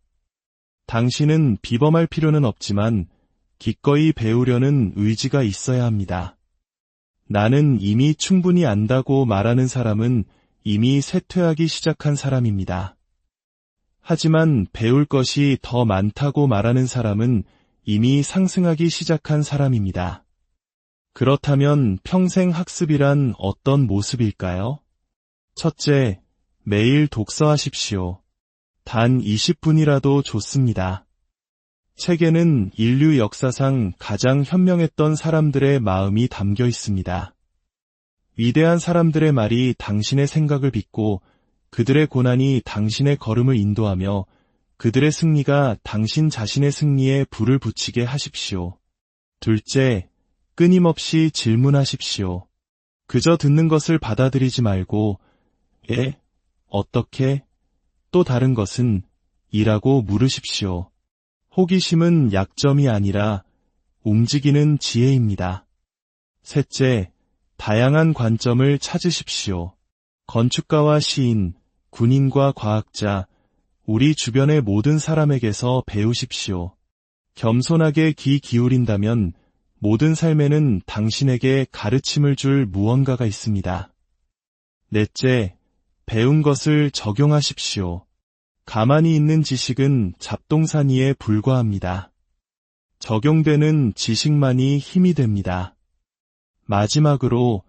당신은 비범할 필요는 없지만 기꺼이 배우려는 의지가 있어야 합니다. 나는 이미 충분히 안다고 말하는 사람은 이미 쇠퇴하기 시작한 사람입니다. 하지만 배울 것이 더 많다고 말하는 사람은 이미 상승하기 시작한 사람입니다. 그렇다면 평생 학습이란 어떤 모습일까요? 첫째, 매일 독서하십시오. 단 20분이라도 좋습니다. 책에는 인류 역사상 가장 현명했던 사람들의 마음이 담겨 있습니다. 위대한 사람들의 말이 당신의 생각을 빚고 그들의 고난이 당신의 걸음을 인도하며 그들의 승리가 당신 자신의 승리에 불을 붙이게 하십시오. 둘째, 끊임없이 질문하십시오. 그저 듣는 것을 받아들이지 말고 예? 어떻게? 또 다른 것은? 이라고 물으십시오. 호기심은 약점이 아니라 움직이는 지혜입니다. 셋째, 다양한 관점을 찾으십시오. 건축가와 시인, 군인과 과학자, 우리 주변의 모든 사람에게서 배우십시오. 겸손하게 귀 기울인다면 모든 삶에는 당신에게 가르침을 줄 무언가가 있습니다. 넷째, 배운 것을 적용하십시오. 가만히 있는 지식은 잡동사니에 불과합니다. 적용되는 지식만이 힘이 됩니다. 마지막으로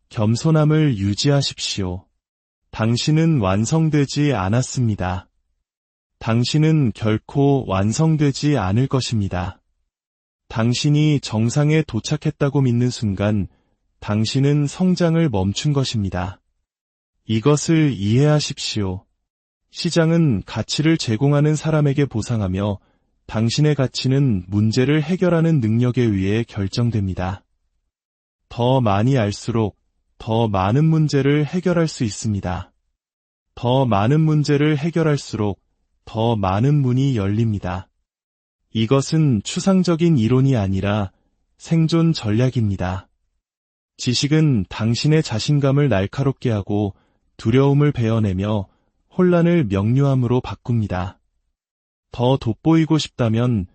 겸손함을 유지하십시오. 당신은 완성되지 않았습니다. 당신은 결코 완성되지 않을 것입니다. 당신이 정상에 도착했다고 믿는 순간 당신은 성장을 멈춘 것입니다. 이것을 이해하십시오. 시장은 가치를 제공하는 사람에게 보상하며 당신의 가치는 문제를 해결하는 능력에 의해 결정됩니다. 더 많이 알수록 더 많은 문제를 해결할 수 있습니다. 더 많은 문제를 해결할수록 더 많은 문이 열립니다. 이것은 추상적인 이론이 아니라 생존 전략입니다. 지식은 당신의 자신감을 날카롭게 하고 두려움을 베어내며 혼란을 명료함으로 바꿉니다. 더 돋보이고 싶다면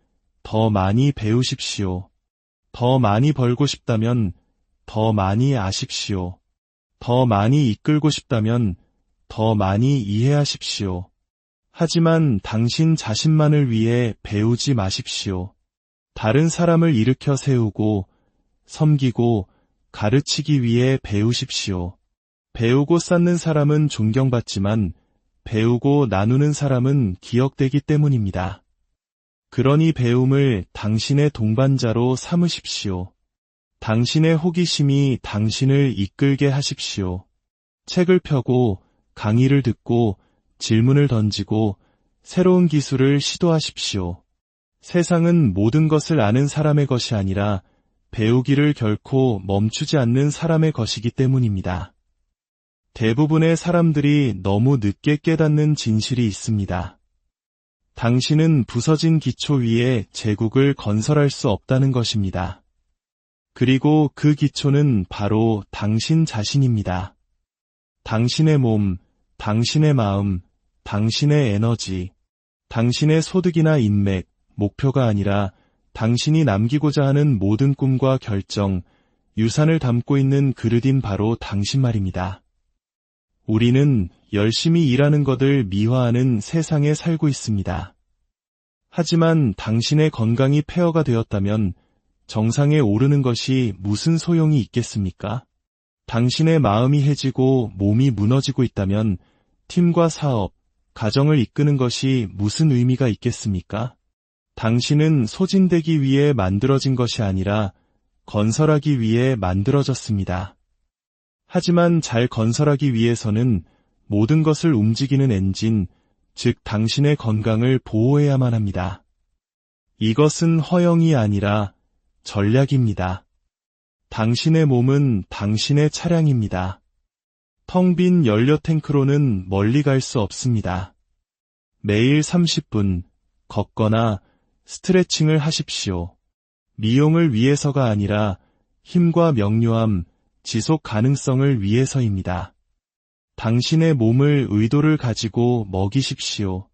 더 많이 배우십시오. 더 많이 벌고 싶다면 더 많이 아십시오. 더 많이 이끌고 싶다면 더 많이 이해하십시오. 하지만 당신 자신만을 위해 배우지 마십시오. 다른 사람을 일으켜 세우고 섬기고 가르치기 위해 배우십시오. 배우고 쌓는 사람은 존경받지만 배우고 나누는 사람은 기억되기 때문입니다. 그러니 배움을 당신의 동반자로 삼으십시오. 당신의 호기심이 당신을 이끌게 하십시오. 책을 펴고 강의를 듣고 질문을 던지고 새로운 기술을 시도하십시오. 세상은 모든 것을 아는 사람의 것이 아니라 배우기를 결코 멈추지 않는 사람의 것이기 때문입니다. 대부분의 사람들이 너무 늦게 깨닫는 진실이 있습니다. 당신은 부서진 기초 위에 제국을 건설할 수 없다는 것입니다. 그리고 그 기초는 바로 당신 자신입니다. 당신의 몸, 당신의 마음, 당신의 에너지, 당신의 소득이나 인맥, 목표가 아니라 당신이 남기고자 하는 모든 꿈과 결정, 유산을 담고 있는 그릇인 바로 당신 말입니다. 우리는 열심히 일하는 것을 미화하는 세상에 살고 있습니다. 하지만 당신의 건강이 폐허가 되었다면 정상에 오르는 것이 무슨 소용이 있겠습니까? 당신의 마음이 해지고 몸이 무너지고 있다면 팀과 사업, 가정을 이끄는 것이 무슨 의미가 있겠습니까? 당신은 소진되기 위해 만들어진 것이 아니라 건설하기 위해 만들어졌습니다. 하지만 잘 건설하기 위해서는 모든 것을 움직이는 엔진, 즉 당신의 건강을 보호해야만 합니다. 이것은 허영이 아니라 전략입니다. 당신의 몸은 당신의 차량입니다. 텅 빈 연료 탱크로는 멀리 갈 수 없습니다. 매일 30분 걷거나 스트레칭을 하십시오. 미용을 위해서가 아니라 힘과 명료함, 지속 가능성을 위해서입니다. 당신의 몸을 의도를 가지고 먹이십시오.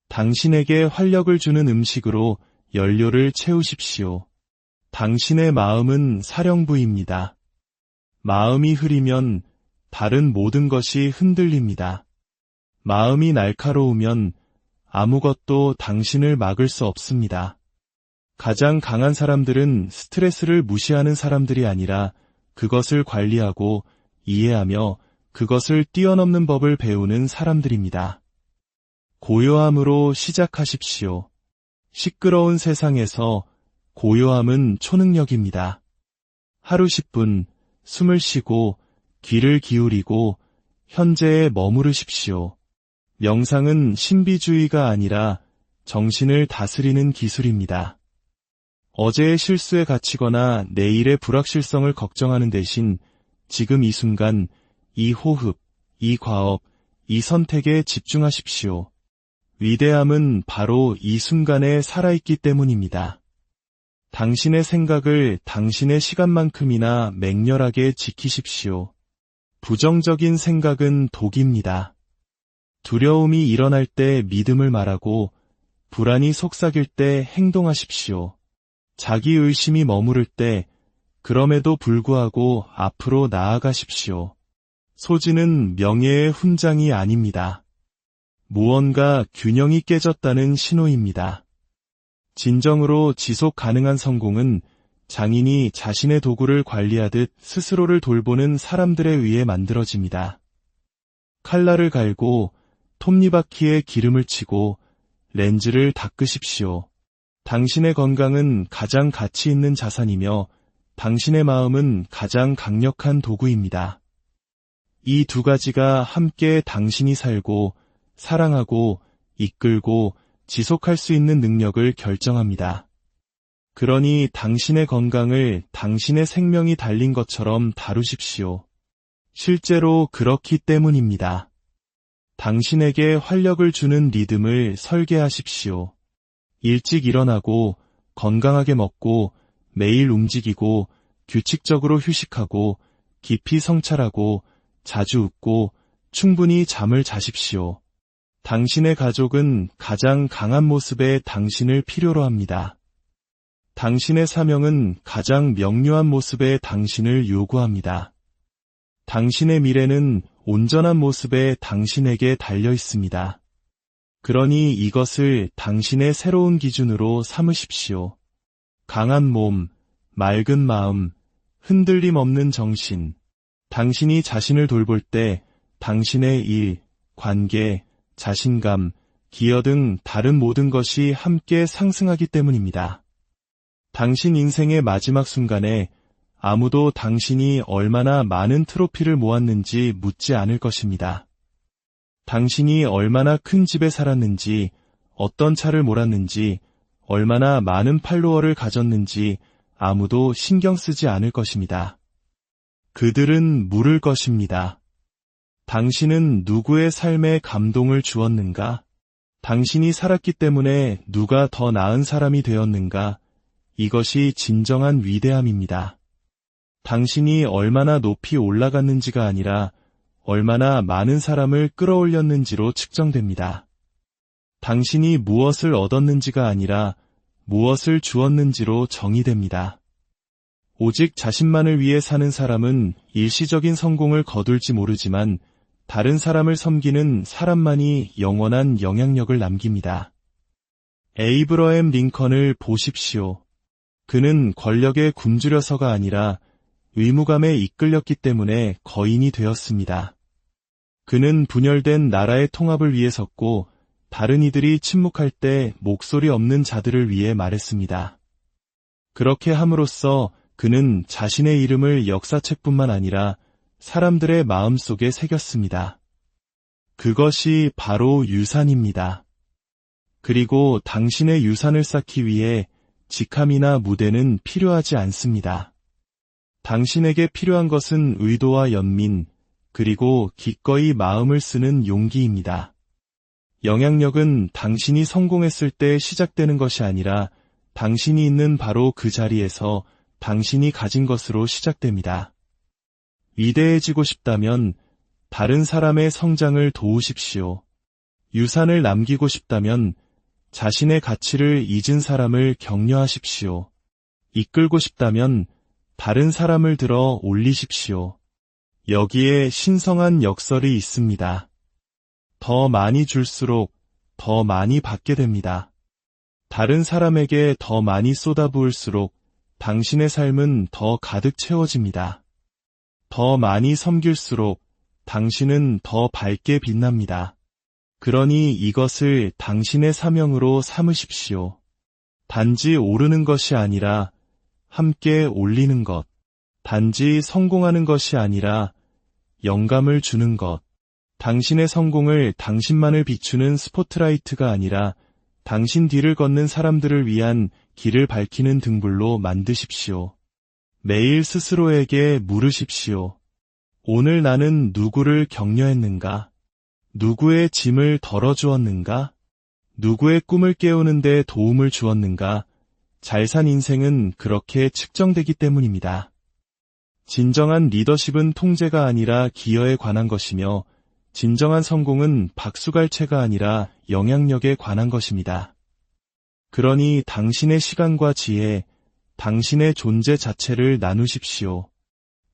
당신에게 활력을 주는 음식으로 연료를 채우십시오. 당신의 마음은 사령부입니다. 마음이 흐리면 다른 모든 것이 흔들립니다. 마음이 날카로우면 아무것도 당신을 막을 수 없습니다. 가장 강한 사람들은 스트레스를 무시하는 사람들이 아니라 그것을 관리하고 이해하며 그것을 뛰어넘는 법을 배우는 사람들입니다. 고요함으로 시작하십시오. 시끄러운 세상에서 고요함은 초능력입니다. 하루 10분 숨을 쉬고 귀를 기울이고 현재에 머무르십시오. 명상은 신비주의가 아니라 정신을 다스리는 기술입니다. 어제의 실수에 갇히거나 내일의 불확실성을 걱정하는 대신 지금 이 순간, 이 호흡, 이 과업, 이 선택에 집중하십시오. 위대함은 바로 이 순간에 살아있기 때문입니다. 당신의 생각을 당신의 시간만큼이나 맹렬하게 지키십시오. 부정적인 생각은 독입니다. 두려움이 일어날 때 믿음을 말하고 불안이 속삭일 때 행동하십시오. 자기의심이 머무를 때 그럼에도 불구하고 앞으로 나아가십시오. 소진은 명예의 훈장이 아닙니다. 무언가 균형이 깨졌다는 신호입니다. 진정으로 지속 가능한 성공은 장인이 자신의 도구를 관리하듯 스스로를 돌보는 사람들에 의해 만들어집니다. 칼날을 갈고 톱니바퀴에 기름을 치고 렌즈를 닦으십시오. 당신의 건강은 가장 가치 있는 자산이며 당신의 마음은 가장 강력한 도구입니다. 이 두 가지가 함께 당신이 살고 사랑하고 이끌고 지속할 수 있는 능력을 결정합니다. 그러니 당신의 건강을 당신의 생명이 달린 것처럼 다루십시오. 실제로 그렇기 때문입니다. 당신에게 활력을 주는 리듬을 설계하십시오. 일찍 일어나고 건강하게 먹고 매일 움직이고 규칙적으로 휴식하고 깊이 성찰하고 자주 웃고 충분히 잠을 자십시오. 당신의 가족은 가장 강한 모습의 당신을 필요로 합니다. 당신의 사명은 가장 명료한 모습의 당신을 요구합니다. 당신의 미래는 온전한 모습의 당신에게 달려 있습니다. 그러니 이것을 당신의 새로운 기준으로 삼으십시오. 강한 몸, 맑은 마음, 흔들림 없는 정신. 당신이 자신을 돌볼 때 당신의 일, 관계, 자신감, 기여 등 다른 모든 것이 함께 상승하기 때문입니다. 당신 인생의 마지막 순간에 아무도 당신이 얼마나 많은 트로피를 모았는지 묻지 않을 것입니다. 당신이 얼마나 큰 집에 살았는지, 어떤 차를 몰았는지, 얼마나 많은 팔로워를 가졌는지 아무도 신경 쓰지 않을 것입니다. 그들은 물을 것입니다. 당신은 누구의 삶에 감동을 주었는가? 당신이 살았기 때문에 누가 더 나은 사람이 되었는가? 이것이 진정한 위대함입니다. 당신이 얼마나 높이 올라갔는지가 아니라 얼마나 많은 사람을 끌어올렸는지로 측정됩니다. 당신이 무엇을 얻었는지가 아니라 무엇을 주었는지로 정의됩니다. 오직 자신만을 위해 사는 사람은 일시적인 성공을 거둘지 모르지만 다른 사람을 섬기는 사람만이 영원한 영향력을 남깁니다. 에이브러햄 링컨을 보십시오. 그는 권력에 굶주려서가 아니라 의무감에 이끌렸기 때문에 거인이 되었습니다. 그는 분열된 나라의 통합을 위해 섰고 다른 이들이 침묵할 때 목소리 없는 자들을 위해 말했습니다. 그렇게 함으로써 그는 자신의 이름을 역사책뿐만 아니라 사람들의 마음속에 새겼습니다. 그것이 바로 유산입니다. 그리고 당신의 유산을 쌓기 위해 직함이나 무대는 필요하지 않습니다. 당신에게 필요한 것은 의도와 연민, 그리고 기꺼이 마음을 쓰는 용기입니다. 영향력은 당신이 성공했을 때 시작되는 것이 아니라 당신이 있는 바로 그 자리에서 당신이 가진 것으로 시작됩니다. 위대해지고 싶다면 다른 사람의 성장을 도우십시오. 유산을 남기고 싶다면 자신의 가치를 잊은 사람을 격려하십시오. 이끌고 싶다면 다른 사람을 들어 올리십시오. 여기에 신성한 역설이 있습니다. 더 많이 줄수록 더 많이 받게 됩니다. 다른 사람에게 더 많이 쏟아부을수록 당신의 삶은 더 가득 채워집니다. 더 많이 섬길수록 당신은 더 밝게 빛납니다. 그러니 이것을 당신의 사명으로 삼으십시오. 단지 오르는 것이 아니라 함께 올리는 것. 단지 성공하는 것이 아니라 영감을 주는 것. 당신의 성공을 당신만을 비추는 스포트라이트가 아니라 당신 뒤를 걷는 사람들을 위한 길을 밝히는 등불로 만드십시오. 매일 스스로에게 물으십시오. 오늘 나는 누구를 격려했는가? 누구의 짐을 덜어주었는가? 누구의 꿈을 깨우는 데 도움을 주었는가? 잘 산 인생은 그렇게 측정되기 때문입니다. 진정한 리더십은 통제가 아니라 기여에 관한 것이며 진정한 성공은 박수갈채가 아니라 영향력에 관한 것입니다. 그러니 당신의 시간과 지혜, 당신의 존재 자체를 나누십시오.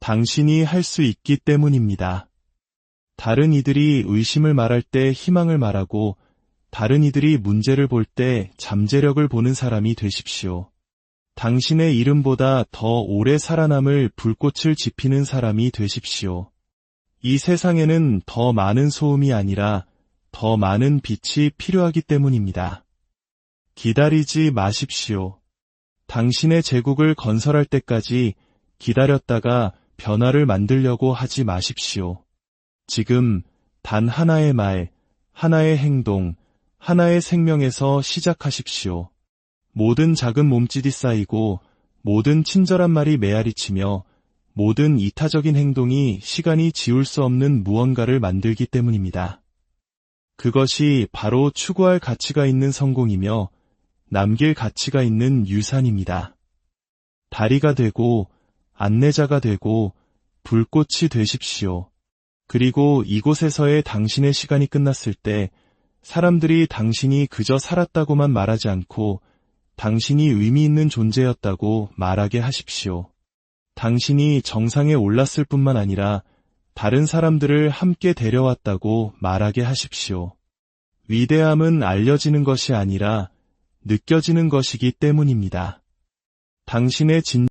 당신이 할 수 있기 때문입니다. 다른 이들이 의심을 말할 때 희망을 말하고 다른 이들이 문제를 볼 때 잠재력을 보는 사람이 되십시오. 당신의 이름보다 더 오래 살아남을 불꽃을 지피는 사람이 되십시오. 이 세상에는 더 많은 소음이 아니라 더 많은 빛이 필요하기 때문입니다. 기다리지 마십시오. 당신의 제국을 건설할 때까지 기다렸다가 변화를 만들려고 하지 마십시오. 지금 단 하나의 말, 하나의 행동, 하나의 생명에서 시작하십시오. 모든 작은 몸짓이 쌓이고 모든 친절한 말이 메아리치며 모든 이타적인 행동이 시간이 지울 수 없는 무언가를 만들기 때문입니다. 그것이 바로 추구할 가치가 있는 성공이며 남길 가치가 있는 유산입니다. 다리가 되고 안내자가 되고 불꽃이 되십시오. 그리고 이곳에서의 당신의 시간이 끝났을 때 사람들이 당신이 그저 살았다고만 말하지 않고 당신이 의미 있는 존재였다고 말하게 하십시오. 당신이 정상에 올랐을 뿐만 아니라 다른 사람들을 함께 데려왔다고 말하게 하십시오. 위대함은 알려지는 것이 아니라 느껴지는 것이기 때문입니다. 당신의